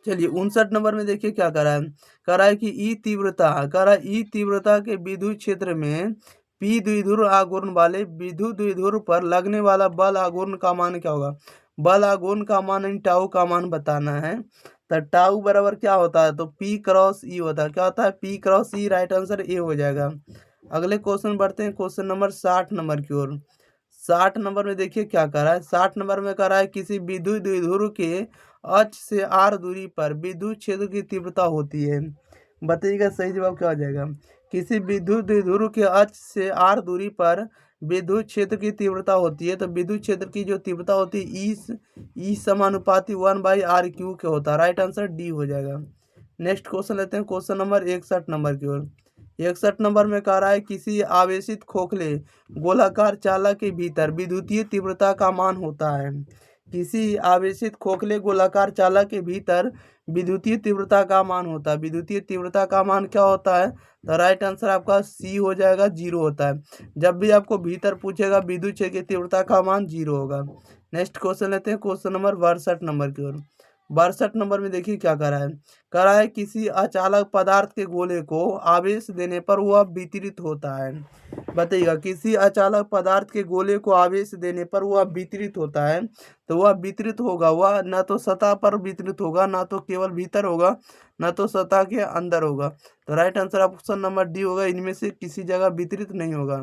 चलिए 59 नंबर में देखिए क्या कह रहा है कि ई तीव्रता, कह रहा है ई तीव्रता के विद्युत क्षेत्र में पी द्विध्रुव आघूर्ण वाले विद्युत द्विध्रुव पर लगने वाला बल आघूर्ण का मान क्या होगा? बल आघूर्ण का मान इन टाउ का मान बताना है। तो टाउ बराबर क्या होता है? तो पी क्रॉस ई होता है। क्या होता है? P cross E. Right answer A हो जाएगा। अगले क्वेश्चन बढ़ते हैं, क्वेश्चन नंबर 60 नंबर की ओर। 60 नंबर में देखिए क्या कह रहा है। 60 नंबर में कह रहा है किसी विद्युत द्विध्रुव के अक्ष से आर दूरी पर विद्युत क्षेत्र की तीव्रता होती है। बताइएगा सही जवाब क्या हो जाएगा? किसी विद्युत द्विध्रुव के अक्ष से आर दूरी पर विद्युत क्षेत्र की तीव्रता होती है, तो विद्युत क्षेत्र की जो तीव्रता होती है ई समानुपाती 1/r³ के होता है। राइट आंसर डी हो जाएगा। नेक्स्ट क्वेश्चन लेते हैं, क्वेश्चन नंबर 61 नंबर की ओर। 61 नंबर में कह रहा है किसी आवेशित खोखले गोलाकार चालक के भीतर विद्युतीय तीव्रता का मान होता है। किसी आवेशित खोखले गोलाकार चालक के भीतर विद्युतीय तीव्रता का मान होता है। विद्युतीय तीव्रता का मान क्या होता है? तो राइट आंसर आपका सी हो जाएगा, 0 होता है। जब भी आपको भीतर पूछेगा विद्युत क्षेत्र की तीव्रता का मान 0 होगा। नेक्स्ट क्वेश्चन लेते हैं, क्वेश्चन नंबर 62 नंबर की ओर। 62 नंबर में देखिए क्या कह रहा है। कह रहा है किसी अचालक पदार्थ के गोले को आवेश देने पर वह वितरित होता है। बताइएगा, किसी अचालक पदार्थ के गोले को आवेश देने पर वह वितरित होता है, तो वह वितरित होगा, वह ना तो सतह पर वितरित होगा, ना तो केवल भीतर होगा, ना तो सतह के अंदर होगा। तो right answer option number D होगा, इनमें से किसी जगह वितरित नहीं होगा।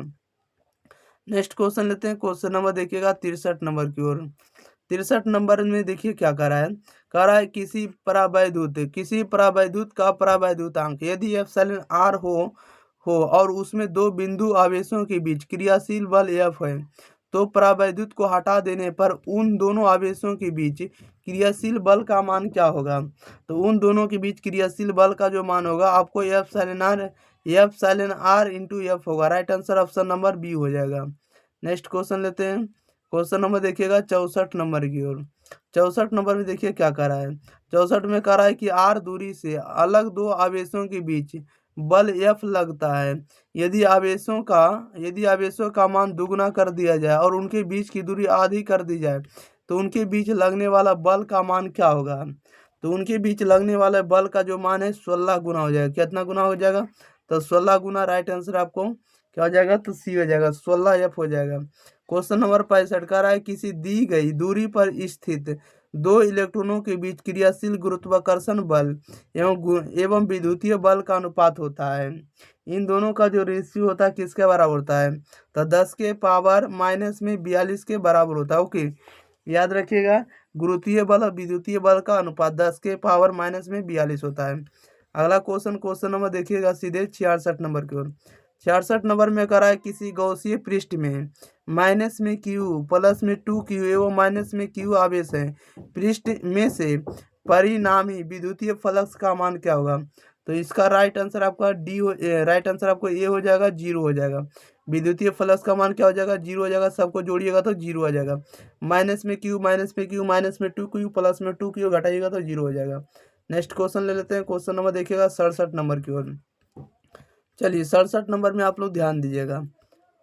नेक्स्ट क्वेश्चन लेते हैं, क्वेश्चन नंबर देखिएगा 63 नंबर की ओर। 63 नंबर में देखिए क्या कह रहा है। कह रहा है किसी परावैद्युत का परावैद्युतांक यदि एप्सिलॉन आर हो और उसमें दो बिंदु आवेशों के बीच क्रियाशील बल एफ है, तो परावैद्युत को हटा देने पर उन दोनों आवेशों के बीच क्रियाशील बल का मान क्या होगा? तो उन दोनों के बीच क्रियाशील बल का जो मान होगा आपको एप्सिलॉन आर इंटू एफ होगा। Right answer option number B हो जाएगा। नेक्स्ट क्वेश्चन लेते हैं, क्वेश्चन नंबर देखिएगा 64 नंबर की ओर। 64 नंबर में देखिए क्या कह रहा है। 64 में कह रहा है कि आर दूरी से अलग दो आवेशों के बीच बल एफ लगता है। यदि आवेशों का मान दुगुना कर दिया जाए और उनके बीच की दूरी आधी कर दी जाए, तो उनके बीच लगने वाला बल का मान क्या होगा? तो उनके बीच लगने वाले बल का जो मान है 16 गुना हो जाएगा। कितना गुना हो जाएगा? तो 16 गुना राइट आंसर आपको क्या हो जाएगा, तो सी हो जाएगा, 16F हो जाएगा। क्वेश्चन नंबर 65 कह रहा है किसी दी गई दूरी पर स्थित दो इलेक्ट्रॉनों के बीच क्रियाशील गुरुत्वाकर्षण बल एवं विद्युतीय बल का अनुपात होता है। इन दोनों का जो रेशियो होता है किसके बराबर होता है, तो 10 के पावर माइनस में 42 के बराबर होता है। ओके, याद रखिएगा, गुरुत्वीय बल और विद्युतीय बल का अनुपात 10 के पावर माइनस में 42 होता है। अगला क्वेश्चन नंबर देखिएगा सीधे 66 नंबर की ओर। 66 नंबर में करा है किसी गौसीय पृष्ठ में माइनस में क्यू प्लस में 2Q एवं माइनस में Q आवेश है, पृष्ठ में से परिणामी विद्युतीय फ्लक्स का मान क्या होगा। तो इसका राइट आंसर आपका राइट आंसर आपको ए हो जाएगा, 0 हो जाएगा। विद्युतीय फ्लक्स का मान क्या हो जाएगा, 0 हो जाएगा। सबको जोड़िएगा तो 0 आ जाएगा। माइनस में क्यू माइनस में क्यू माइनस में 2Q प्लस में 2Q घटाइएगा तो 0 हो जाएगा। नेक्स्ट क्वेश्चन ले लेते हैं, क्वेश्चन नंबर देखिएगा 67 नंबर की ओर। चलिए 67 नंबर में आप लोग ध्यान दीजिएगा,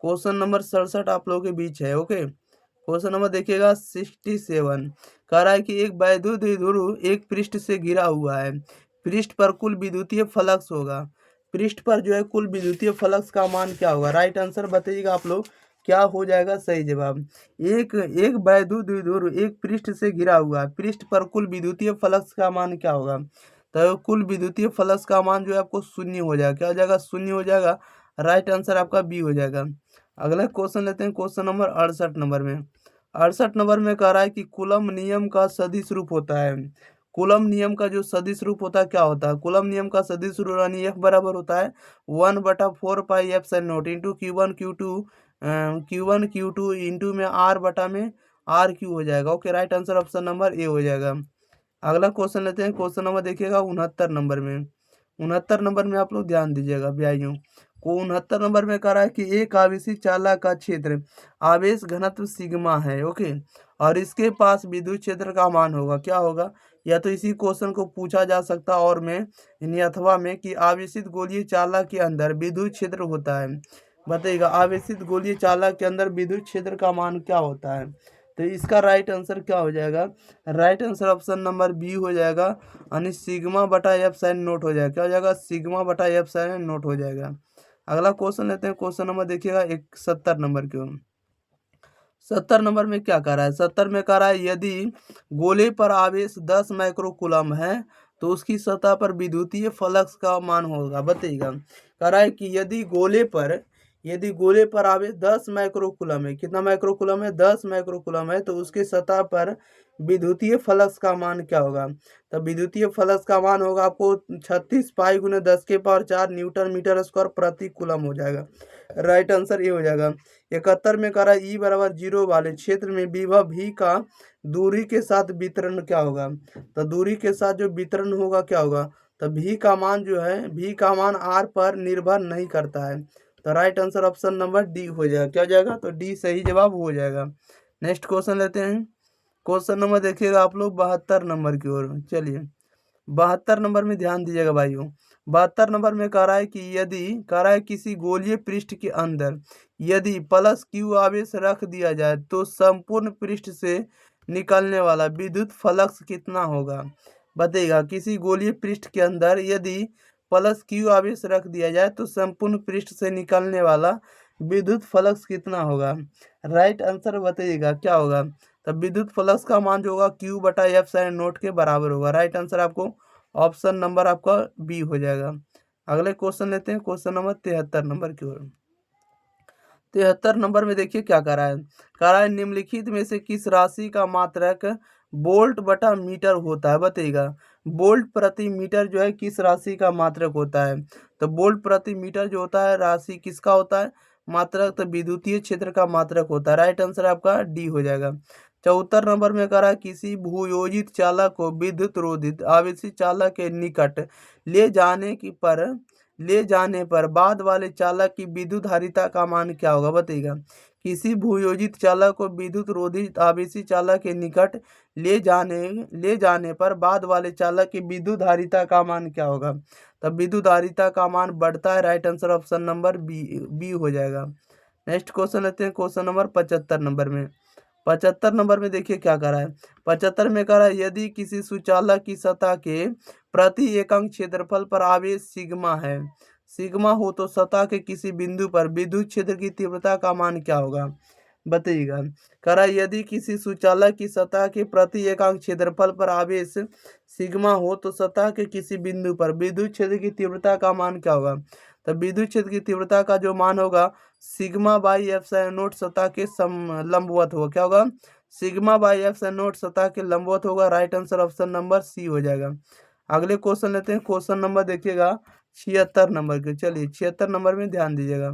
क्वेश्चन नंबर 67 आप लोगों के बीच है। ओके, क्वेश्चन नंबर देखिएगा 67 कह रहा है कि एक वैद्युत द्विध्रुव एक पृष्ठ से घिरा हुआ है, पृष्ठ पर कुल विद्युतीय फ्लक्स होगा। पृष्ठ पर जो है कुल विद्युतीय फ्लक्स का मान क्या होगा, राइट आंसर बताइएगा आप लोग, क्या हो जाएगा सही जवाब। एक एक वैद्युत द्विध्रुव एक पृष्ठ से घिरा हुआ है, पृष्ठ पर कुल विद्युतीय फ्लक्स का मान क्या होगा, तो कुल विद्युतीय फ्लक्स का मान जो है आपको 0 हो जाएगा। क्या हो जाएगा, 0 हो जाएगा। राइट आंसर आपका बी हो जाएगा। अगला क्वेश्चन लेते हैं, क्वेश्चन नंबर 68 नंबर में। 68 नंबर में कह रहा है कि कूलम नियम का सदिश रूप होता है। कूलम नियम का जो सदिश रूप होता है क्या होता है, कूलम नियम का सदिश रूप यानी F बराबर होता है 1/4πε0 इंटू Q1 Q2 इंटू में R बटा में RQ हो जाएगा। Okay, right answer option number A हो जाएगा। अगला क्वेश्चन लेते हैं, क्वेश्चन नंबर देखिएगा 69 नंबर में। 69 नंबर में आप लोग ध्यान दीजिएगा ब्याइयों को। 69 नंबर में कह रहा है कि एक आवेशी चालक का क्षेत्र आवेश घनत्व सिग्मा है। ओके, और इसके पास विद्युत क्षेत्र का मान होगा, क्या होगा, या तो इसी क्वेश्चन को पूछा जा सकता और में यानी अथवा में कि आवेशित गोलीय चालक के अंदर विद्युत क्षेत्र होता है। बताइएगा, आवेशित गोलीय चालक के अंदर विद्युत क्षेत्र का मान क्या होता है। तो इसका राइट आंसर क्या हो जाएगा, right answer option number B हो जाएगा, यानी सिग्मा बटा एफ साइन नोट हो जाएगा। क्या हो जाएगा, सिग्मा बटा एफ साइन नोट हो जाएगा। अगला क्वेश्चन लेते हैं, क्वेश्चन नंबर देखिएगा 71 नंबर क्यों। 70 नंबर में क्या कह रहा है, 70 में कह रहा है यदि गोले पर आवेश 10 माइक्रोकूलम है तो उसकी सतह पर विद्युतीय फ्लक्स का मान होगा। बताइएगा, कह रहा है कि यदि गोले पर आवेश 10 माइक्रोकूलम है, कितना माइक्रोकूलम है, 10 माइक्रोकूलम है, तो उसके सतह पर विद्युतीय फ्लक्स का मान क्या होगा। तो विद्युतीय फ्लक्स का मान होगा आपको 36 पाई गुने 10 के पावर 4 न्यूटन मीटर स्क्वायर प्रति कूलम हो जाएगा। राइट आंसर ये हो जाएगा। 71 में कह रहा है ई बराबर 0 वाले क्षेत्र में विभव भी का दूरी के साथ वितरण क्या होगा। तो दूरी के साथ जो वितरण होगा क्या होगा, तो भी का मान जो है, भी का मान आर पर निर्भर नहीं करता है। तो right answer option number D हो जाएगा। क्या हो जाएगा, तो डी सही जवाब हो जाएगा। नेक्स्ट क्वेश्चन लेते हैं, क्वेश्चन नंबर देखिएगा आप लोग 72 नंबर की ओर। चलिए 72 नंबर में ध्यान दीजिएगा भाइयों। 72 नंबर में कह रहा है किसी गोलीय पृष्ठ के अंदर यदि प्लस क्यू आवेश रख दिया जाए तो संपूर्ण पृष्ठ से निकलने वाला विद्युत फ्लक्स कितना होगा। बताइएगा, किसी गोलीय पृष्ठ के अंदर यदि प्लस क्यू आवेश रख दिया जाए तो संपूर्ण पृष्ठ से निकलने वाला विद्युत फ्लक्स कितना होगा। राइट आंसर बताइएगा क्या होगा। तब विद्युत फ्लक्स का मान जो होगा Q बटा एफ साइन नोट के बराबर होगा। राइट आंसर आपको ऑप्शन नंबर आपका बी हो जाएगा। अगले क्वेश्चन लेते हैं, क्वेश्चन नंबर 73 नंबर की ओर। 73 नंबर में देखिए क्या कह रहा है निम्नलिखित में से किस राशि का मात्रक वोल्ट बटा मीटर होता है। बताइएगा, वोल्ट प्रति मीटर जो है किस राशि का मात्रक होता है। तो वोल्ट प्रति मीटर जो होता है राशि किसका होता है, मात्रक, तो विद्युतीय क्षेत्र का मात्रक होता है। राइट आंसर आपका डी हो जाएगा। 74 नंबर में कह रहा है किसी भूयोजित चालक को विद्युत रोधित आवेशित चालक के निकट ले जाने पर बाद वाले चालक की विद्युत धारिता का मान क्या होगा। बताइएगा, किसी भूयोजित चालक को विद्युत रोधित आवेशी चालक के निकट ले जाने पर बाद वाले चालक की विद्युत धारिता का मान क्या होगा। तब विद्युत धारिता का मान बढ़ता है। Right answer option number B हो जाएगा। नेक्स्ट क्वेश्चन लेते हैं, क्वेश्चन नंबर 75 नंबर में। 75 नंबर में देखिए क्या कर रहा है। 75 में कह रहा है यदि किसी सुचालक की सतह के प्रति एकांक क्षेत्रफल पर आवेश सिग्मा है सिग्मा हो तो सतह के किसी बिंदु पर विद्युत क्षेत्र की तीव्रता का मान क्या होगा, बताइएगा। कह रहा है यदि किसी सुचालक की सतह के प्रति एकांक क्षेत्रफल पर आवेश सिग्मा हो तो सतह के किसी बिंदु पर विद्युत क्षेत्र की तीव्रता का मान क्या होगा। तो विद्युत क्षेत्र की तीव्रता का जो मान होगा सिग्मा बाई एप्सिलॉन नोट सतह के लंबवत होगा। क्या होगा, सिग्मा बाई एप्सिलॉन नोट सतह के लंबवत होगा। Right answer option number C हो जाएगा। अगले क्वेश्चन लेते हैं। क्वेश्चन नंबर देखिएगा 76 नंबर के। चलिए 76 नंबर में ध्यान दीजिएगा।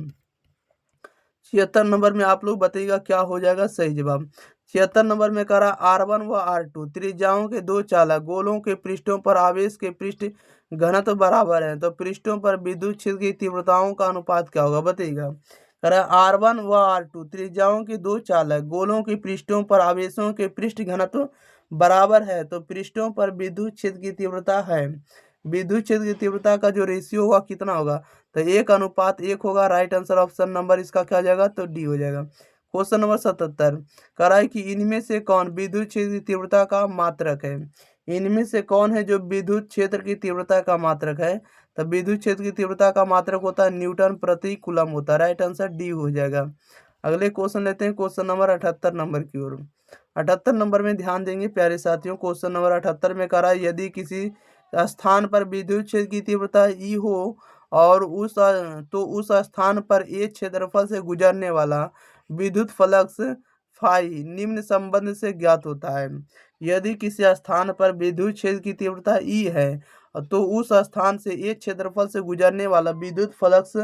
76 नंबर में आप लोग बताइएगा क्या हो जाएगा सही जवाब। 76 नंबर में कह रहा R1 व R2 त्रिज्याओं के दो चालक गोलों के पृष्ठों पर आवेश के पृष्ठ घनत्व बराबर है तो पृष्ठों पर विद्युत क्षेत्र की तीव्रताओं का अनुपात क्या होगा, बताइएगा। कह रहा R1 व R2 त्रिज्याओं के दो चालक गोलों के पृष्ठों पर आवेशों के पृष्ठ घनत्व बराबर है तो पृष्ठों पर विद्युत क्षेत्र की तीव्रता है। विद्युत क्षेत्र की तीव्रता का जो रेशियो होगा कितना होगा, तो 1:1 होगा। राइट आंसर ऑप्शन नंबर इसका क्या हो जाएगा, तो डी हो जाएगा। क्वेश्चन नंबर 77 कह रहा है कि इनमें से कौन विद्युत क्षेत्र की तीव्रता का मात्रक है। इनमें से कौन है जो विद्युत क्षेत्र की तीव्रता का मात्रक है, तो विद्युत क्षेत्र की तीव्रता का मात्रक होता है न्यूटन प्रति कूलम होता है। राइट आंसर डी हो जाएगा। अगले क्वेश्चन लेते हैं। क्वेश्चन नंबर 78 नंबर की ओर। 78 नंबर में ध्यान देंगे प्यारे साथियों। क्वेश्चन नंबर 78 में कह रहा है यदि किसी स्थान पर विद्युत क्षेत्र की तीव्रता ई हो और उस स्थान पर ए क्षेत्रफल से गुजरने वाला विद्युत फ्लक्स फाई निम्न संबंध से ज्ञात होता है। यदि किसी स्थान पर विद्युत क्षेत्र की तीव्रता ई है तो उस स्थान से ए क्षेत्रफल से गुजरने वाला विद्युत फ्लक्स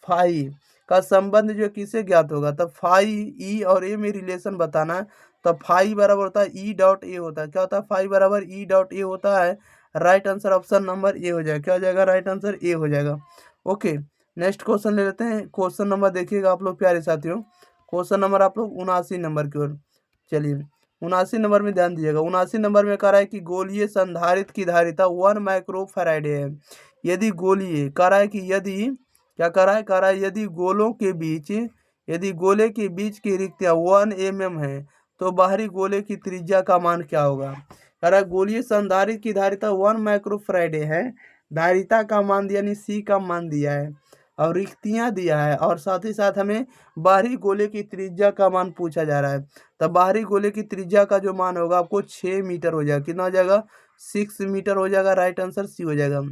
फाई का संबंध जो किसे ज्ञात होगा, तब फाई ई और ए में रिलेशन बताना है। तो फाई बराबर होता है ई डॉट ए होता है। क्या होता है, फाई बराबर ई डॉट ए होता है। Right answer option number A हो जाएगा। क्या हो जाएगा, राइट आंसर ए हो जाएगा। ओके, नेक्स्ट क्वेश्चन ले लेते हैं। क्वेश्चन नंबर देखिएगा आप लोग प्यारे साथियों। क्वेश्चन नंबर आप लोग 79 नंबर की ओर। चलिए 79 नंबर में ध्यान दीजिएगा। 79 नंबर में कह रहा है कि गोलीय संधारित्र की धारिता 1 माइक्रो फैराडे है। यदि गोलीय कह रहा है कि यदि क्या कह रहा है यदि गोले के बीच की रिक्तियां 1 mm है तो बाहरी गोले की त्रिज्या का मान क्या होगा। कह रहा है गोलीय संधारित्र की धारिता 1 माइक्रो फैराडे है। धारिता का मान दिया, यानी सी का मान दिया है और रिक्तियां दिया है और साथ ही साथ हमें बाहरी गोले की त्रिज्या का मान पूछा जा रहा है। तब बाहरी गोले की त्रिज्या का जो मान होगा आपको 6 मीटर हो जाएगा। कितना हो जाएगा, 6 मीटर हो जाएगा। राइट आंसर सी हो जाएगा।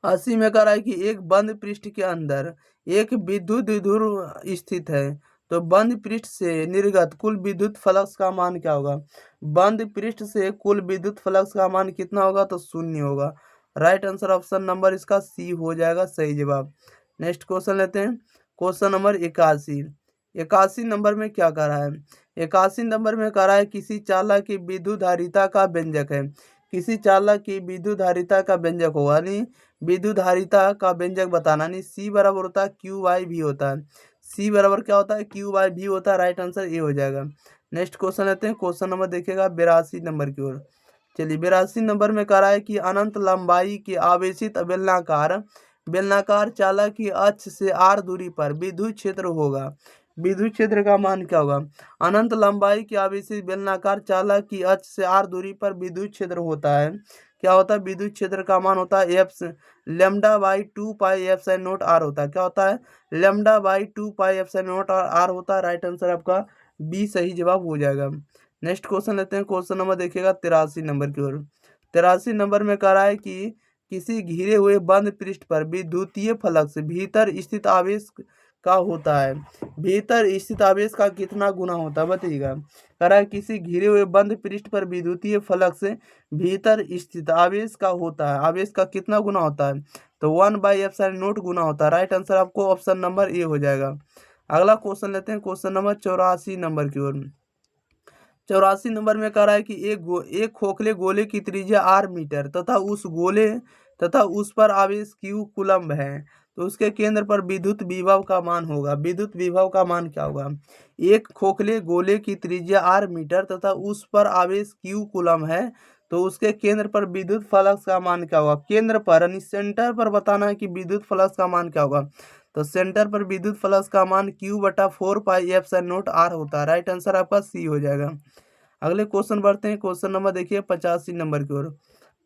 80 में कह रहा है कि एक बंद पृष्ठ के अंदर एक विद्युत द्विध्रुव स्थित है तो बंद पृष्ठ से निर्गत कुल विद्युत फ्लक्स का मान क्या होगा। बंद पृष्ठ से कुल विद्युत फ्लक्स का मान कितना होगा, तो 0 होगा। राइट आंसर ऑप्शन नंबर इसका सी हो जाएगा सही जवाब। नेक्स्ट क्वेश्चन लेते हैं। Question number 81। 81 नंबर में क्या कह रहा है, 81 नंबर में कह रहा है किसी चालक की विद्युत धारिता का व्यंजक है। किसी चालक की विद्युत धारिता का व्यंजक होगा, नहीं विद्युत धारिता का व्यंजक बताना, नहीं सी बराबर होता है क्यू बाई भी होता है। सी बराबर क्या होता है, क्यू बाई भी होता है। राइट आंसर ए हो जाएगा। नेक्स्ट क्वेश्चन लेते हैं। क्वेश्चन नंबर देखिएगा 82 नंबर की ओर। चलिए 82 नंबर में कह रहा है कि अनंत लंबाई के आवेशित बेलनाकार चालक की अक्ष से आर दूरी पर विद्युत क्षेत्र होगा। विद्युत क्षेत्र का मान क्या होगा। अनंत लंबाई के आवेशित बेलनाकार चालक की अक्ष से आर दूरी पर विद्युत क्षेत्र होता है। क्या होता है, विद्युत क्षेत्र का मान होता है F lambda by 2 pi F sine naught R होता है। क्या होता है, lambda by 2 pi F sine naught R होता है। राइट आंसर आपका बी सही जवाब हो जाएगा। नेक्स्ट क्वेश्चन लेते हैं। क्वेश्चन नंबर देखिएगा 83 नंबर की ओर। 83 नंबर में कह रहा है कि किसी घिरे हुए बंद पृष्ठ पर विद्युतीय फ्लक्स भीतर स्थित आवेश का होता है। भीतर स्थित आवेश का कितना गुना होता है, बताइएगा। कह रहा है किसी घिरे हुए बंद पृष्ठ पर विद्युतीय फ्लक्स भीतर स्थित आवेश का होता है। आवेश का कितना गुना होता है, तो 1/ε0 गुना होता है। राइट आंसर आपको ऑप्शन नंबर ए हो जाएगा। अगला क्वेश्चन लेते हैं। क्वेश्चन नंबर 84 नंबर की ओर। 84 नंबर में कह रहा है कि एक खोखले गोले की त्रिज्या r मीटर तथा उस पर आवेश q कूलम्ब है तो उसके केंद्र पर विद्युत विभव का मान होगा। विद्युत विभव का मान क्या होगा। एक खोखले गोले की त्रिज्या r मीटर तथा उस पर आवेश q कूलम्ब है तो उसके केंद्र पर विद्युत फ्लक्स का मान क्या होगा। केंद्र पर यानी सेंटर पर बताना है कि विद्युत फ्लक्स का मान क्या होगा। तो सेंटर पर विद्युत फ्लक्स का मान Q/4 पाई एप्सिलॉन r होता है। राइट आंसर आपका सी हो जाएगा। अगले क्वेश्चन बढ़ते हैं। क्वेश्चन नंबर देखिए 85 नंबर की ओर।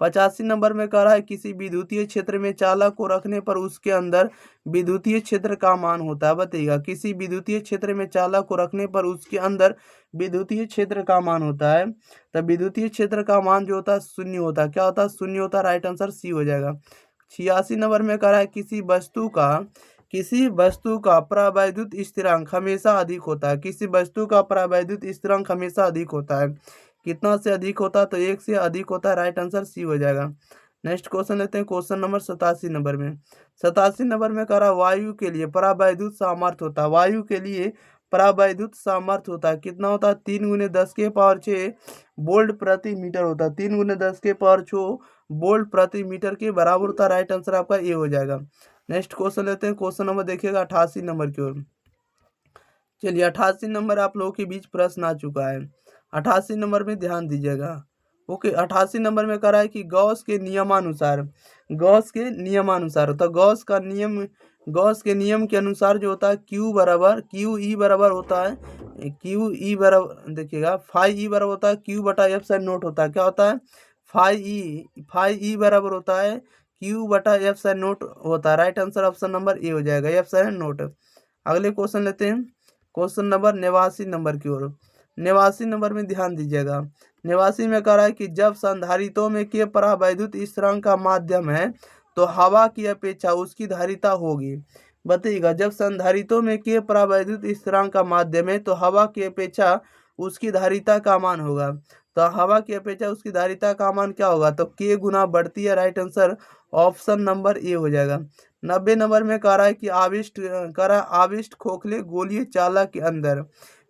85 नंबर में कह रहा है किसी विद्युतीय क्षेत्र में चालक को रखने पर उसके अंदर विद्युतीय क्षेत्र का मान होता है, बताइएगा। किसी विद्युतीय क्षेत्र में चालक को रखने पर उसके अंदर विद्युतीय क्षेत्र का मान होता है, तब विद्युतीय क्षेत्र का मान जो होता है शून्य होता है। क्या होता है? शून्य होता है। राइट आंसर सी हो जाएगा। 86 नंबर में कह रहा है किसी वस्तु का परावैद्युत स्थिरांक हमेशा अधिक होता है। किसी वस्तु का परावैद्युत स्थिरांक हमेशा अधिक होता है। कितना से अधिक होता है? तो 1 से अधिक होता है। राइट आंसर सी हो जाएगा। नेक्स्ट क्वेश्चन लेते हैं, क्वेश्चन नंबर 87 नंबर में। 87 नंबर में कह रहा है वायु के लिए परावैद्युत सामर्थ्य होता है। वायु के लिए परावैद्युत सामर्थ्य होता है। कितना होता है? 3 × 10⁶ वोल्ट प्रति मीटर होता है। 3 × 10⁶ वोल्ट प्रति मीटर के बराबर होता है। राइट आंसर आपका ए हो जाएगा। नेक्स्ट क्वेश्चन लेते हैं, क्वेश्चन नंबर देखिएगा 88 नंबर की ओर। चलिए 88 नंबर आप लोगों के बीच प्रश्न आ चुका है। 88 नंबर में ध्यान दीजिएगा। ओके, 88 नंबर में कह रहा है कि गॉस के नियमानुसार तो गॉस के नियम के अनुसार जो होता है क्यू ई बराबर होता है, देखिएगा फाई ई बराबर होता है Q/F होता है। क्या होता है? फाई ई बराबर होता है Q/F होता है। Right answer option number A हो जाएगा, F। अगले क्वेश्चन लेते हैं, क्वेश्चन नंबर 89 नंबर की ओर। 89 नंबर में ध्यान दीजिएगा। 89 में कह रहा है कि जब संधारित्रों में के परावैद्युत स्थिरांक का माध्यम है तो हवा की अपेक्षा उसकी धारिता होगी। बताइएगा, जब संधारित्रों में के परावैद्युत स्थिरांक का माध्यम है तो हवा की अपेक्षा उसकी धारिता का मान होगा। तो हवा की अपेक्षा उसकी धारिता का मान क्या होगा? तो के गुना बढ़ती है। Right answer option number A हो जाएगा। 90 नंबर में कह रहा है कि आविष्ट खोखले गोलीय चालक के अंदर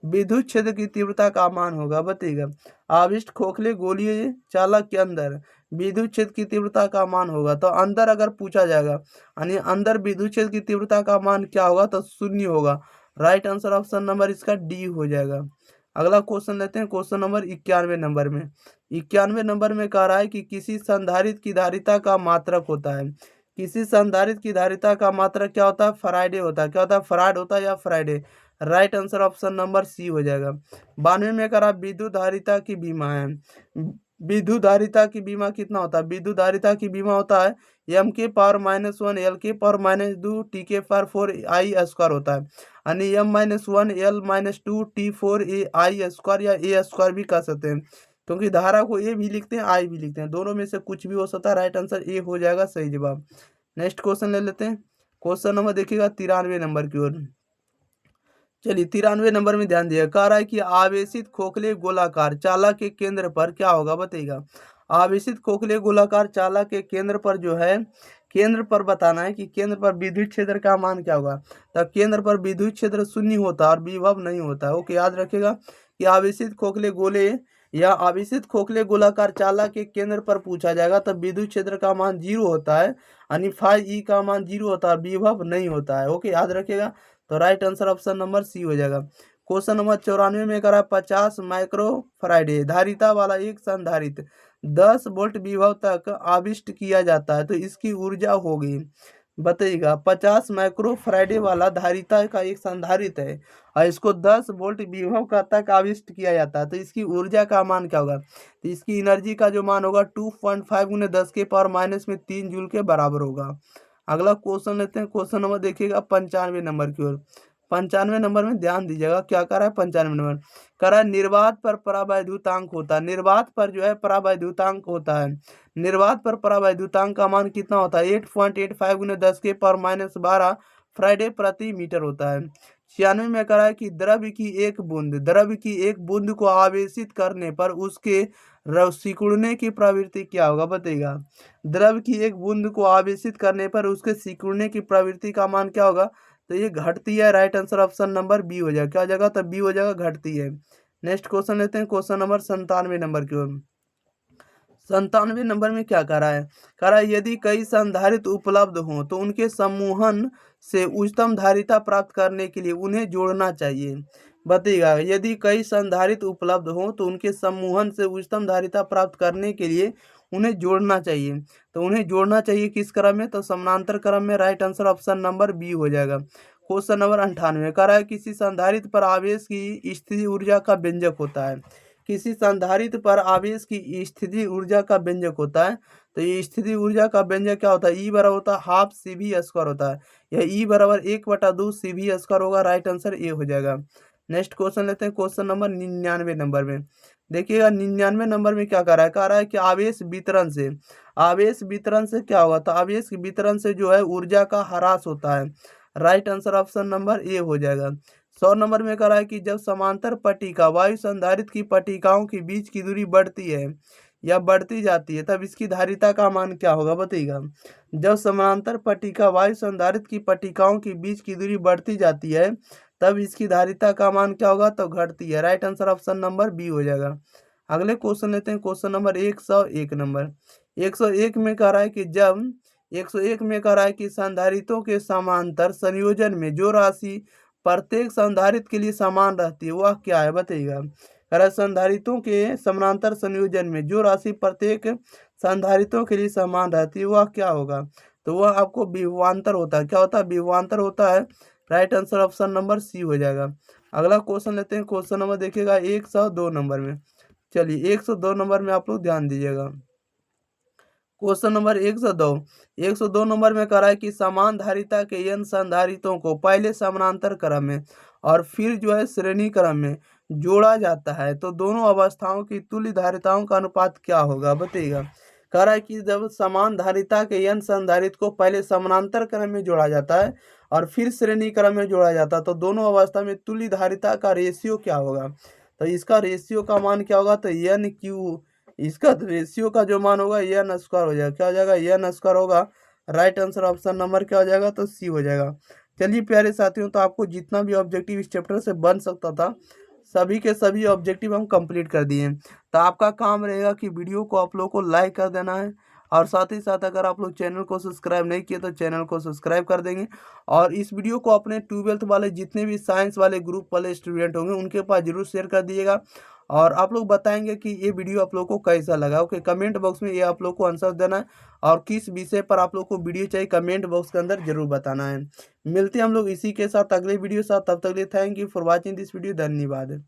विद्युत क्षेत्र की तीव्रता का मान होगा। बताइएगा, आविष्ट खोखले गोलीय चालक के अंदर विद्युत क्षेत्र की तीव्रता का मान होगा। तो अंदर अगर पूछा जाएगा यानी अंदर विद्युत क्षेत्र की तीव्रता का मान क्या होगा? तो शून्य होगा। राइट आंसर ऑप्शन नंबर इसका डी हो जाएगा। अगला क्वेश्चन लेते हैं, क्वेश्चन नंबर 91 नंबर में। 91 नंबर में कह रहा है कि किसी संधारित्र की धारिता का मात्रक होता है। किसी संधारित्र की धारिता का मात्रक क्या होता है? फराडे होता है। क्या होता है? फराड होता है या faraday. Right answer option number C हो जाएगा। 92 में कह रहा विद्युत धारिता की बीमा है। विद्युत धारिता की बीमा कितना होता है? विद्युत धारिता की बीमा होता है m⁻⁻1 l⁻2 t⁻4 I² होता है, यानी m-1 l-2 t4 I² या A² भी कह सकते हैं, क्योंकि धारा को ए भी लिखते हैं आई भी लिखते हैं, दोनों में से कुछ भी हो सकता है। राइट आंसर ए हो जाएगा, सही जवाब। नेक्स्ट क्वेश्चन ले लेते हैं, क्वेश्चन नंबर देखिएगा 93 नंबर की ओर। चलिए 93 नंबर में ध्यान दिया, कह रहा है कि आवेशित खोखले गोलाकार चालक के केंद्र पर क्या होगा? बताइएगा, आवेशित खोखले गोलाकार चालक के केंद्र पर जो है, केंद्र पर बताना है कि केंद्र पर विद्युत क्षेत्र का मान क्या होगा। तो केंद्र पर विद्युत क्षेत्र शून्य होता है और विभव नहीं होता है। ओके, याद रखिएगा कि आवेशित खोखले गोलाकार चालक के केंद्र पर पूछा जाएगा तब विद्युत क्षेत्र का मान 0 होता है, यानी फाई ई का मान 0 होता है, विभव नहीं होता है। ओके, याद रखिएगा। तो right answer option number C हो जाएगा। क्वेश्चन नंबर 94 में करा 50 माइक्रो फराडे धारिता वाला एक संधारित्र 10 वोल्ट विभव तक आविष्ट किया जाता है तो इसकी ऊर्जा होगी। बताइएगा, 50 माइक्रो फराडे वाला धारिता का एक संधारित्र है और इसको 10 वोल्ट विभव का तक आविष्ट किया जाता है तो इसकी ऊर्जा का मान क्या होगा? तो इसकी एनर्जी का जो मान होगा 2.5 × 10⁻³ जूल के बराबर होगा। अगला क्वेश्चन लेते हैं, क्वेश्चन नंबर देखिएगा 95 नंबर की ओर। 95 नंबर में ध्यान दीजिएगा, क्या कर रहा है? 95 नंबर कर रहा है निर्वात पर परावैद्युतांक होता है। निर्वात पर जो है परावैद्युतांक होता है। निर्वात पर परावैद्युतांक का मान कितना होता है? 8.85 × 10⁻12 फराडे प्रति मीटर होता है। 96 में कह रहा है कि द्रव्य की एक बूंद को आवेशित करने पर उसके सिकुड़ने की प्रवृत्ति क्या होगा? बताइएगा, द्रव्य की एक बूंद को आवेशित करने पर उसके सिकुड़ने की प्रवृत्ति का मान क्या होगा? तो ये घटती है। Right answer option number B हो जाएगा। क्या हो जाएगा? तो बी हो जाएगा, घटती है। नेक्स्ट क्वेश्चन लेते हैं, क्वेश्चन नंबर 97 नंबर की ओर। 97 नंबर में क्या कह रहा है? कह रहा है यदि कई संधारित्र उपलब्ध हों तो उनके समूहन से उच्चतम धारिता प्राप्त करने के लिए उन्हें जोड़ना चाहिए। बताइएगा, यदि कई संधारित्र उपलब्ध हों तो उनके समूहन से उच्चतम धारिता प्राप्त करने के लिए उन्हें जोड़ना चाहिए। तो उन्हें जोड़ना चाहिए किस क्रम में? तो समानांतर क्रम में। Right answer option number B हो जाएगा। क्वेश्चन नंबर 98 कह रहा है किसी संधारित्र पर आवेश की स्थिति ऊर्जा का व्यंजक होता है। किसी संधारित्र पर आवेश की स्थिति ऊर्जा का व्यंजक होता है। तो ये स्थिति ऊर्जा का व्यंजक क्या होता है? ई बराबर होता है हाफ CV² होता है। यह ई बराबर 1/2 CV² होगा। राइट आंसर ए हो जाएगा। नेक्स्ट क्वेश्चन लेते हैं, क्वेश्चन नंबर 99 नंबर में। देखिएगा 99 नंबर में क्या कह रहा है कि आवेश वितरण से क्या होगा? तो आवेश वितरण से जो है ऊर्जा का ह्रास होता है। Right answer option number A हो जाएगा। 100 नंबर में कह रहा है कि जब समांतर पट्टिका वायु संधारित्र की पट्टिकाओं के बीच की दूरी बढ़ती है या बढ़ती जाती है तब इसकी धारिता का मान क्या होगा? बताइएगा। जब समांतर पट्टिका वायु संधारित्र की पट्टिकाओं के बीच की दूरी बढ़ती जाती है तब इसकी धारिता का मान क्या होगा? तो घटती है। Right answer option number B हो जाएगा। अगले क्वेश्चन लेते हैं, क्वेश्चन नंबर 101 नंबर। 101 में कह रहा है कि जब 101 में कह रहा है कि संधारित्रों के समांतर संयोजन में जो राशि प्रत्येक संधारित्र के लिए समान रहती है वह क्या है? बताइएगा। कह रहा है संधारित्रों के समानांतर संयोजन में जो राशि प्रत्येक संधारित्रों के लिए समान रहती है वह क्या होगा? तो वह आपको विभवांतर होता है। क्या होता है? विभवांतर होता है। Right answer option number C हो जाएगा। अगला क्वेश्चन लेते हैं, क्वेश्चन नंबर देखिएगा 102 नंबर में। चलिए 102 नंबर में आप लोग ध्यान दीजिएगा। क्वेश्चन नंबर 102 नंबर में कह रहा है कि समान धारिता के n संधारित्रों को पहले समानांतर क्रम में और फिर जो है श्रेणी क्रम में जोड़ा जाता है तो दोनों अवस्थाओं की तुल्य धारिताओं का अनुपात क्या होगा? बताइएगा। कह रहा है कि जब समान धारिता के n संधारित्र को पहले समानांतर क्रम में जोड़ा जाता है और फिर श्रेणी क्रम में जोड़ा जाता है तो दोनों अवस्था में तुल्य धारिता का रेशियो क्या होगा? तो इसका रेशियो का मान क्या होगा? तो NQ, इसका रेशियो का जो मान होगा n² हो जाएगा। क्या हो जाएगा? n² होगा। राइट आंसर ऑप्शन नंबर क्या हो जाएगा? तो सी हो जाएगा। चलिए प्यारे साथियों, तो आपको जितना भी ऑब्जेक्टिव इस चैप्टर से बन सकता था सभी के सभी ऑब्जेक्टिव हम कंप्लीट कर दिए। तो आपका काम रहेगा कि वीडियो को आप लोग को लाइक कर देना है और साथ ही साथ अगर आप लोग चैनल को सब्सक्राइब नहीं किए तो चैनल को सब्सक्राइब कर देंगे और इस वीडियो को अपने 12th वाले जितने भी साइंस वाले ग्रुप वाले स्टूडेंट होंगे उनके पास जरूर शेयर कर दीजिएगा और आप लोग बताएंगे कि ये वीडियो आप लोग को कैसा लगा। ओके, कमेंट बॉक्स में ये आप लोग को आंसर देना है और किस विषय पर आप लोग को वीडियो चाहिए कमेंट बॉक्स के अंदर जरूर बताना है। मिलते हैं हम लोग इसी के साथ अगले वीडियो साथ, तब तक के लिए thank you for watching this video. धन्यवाद।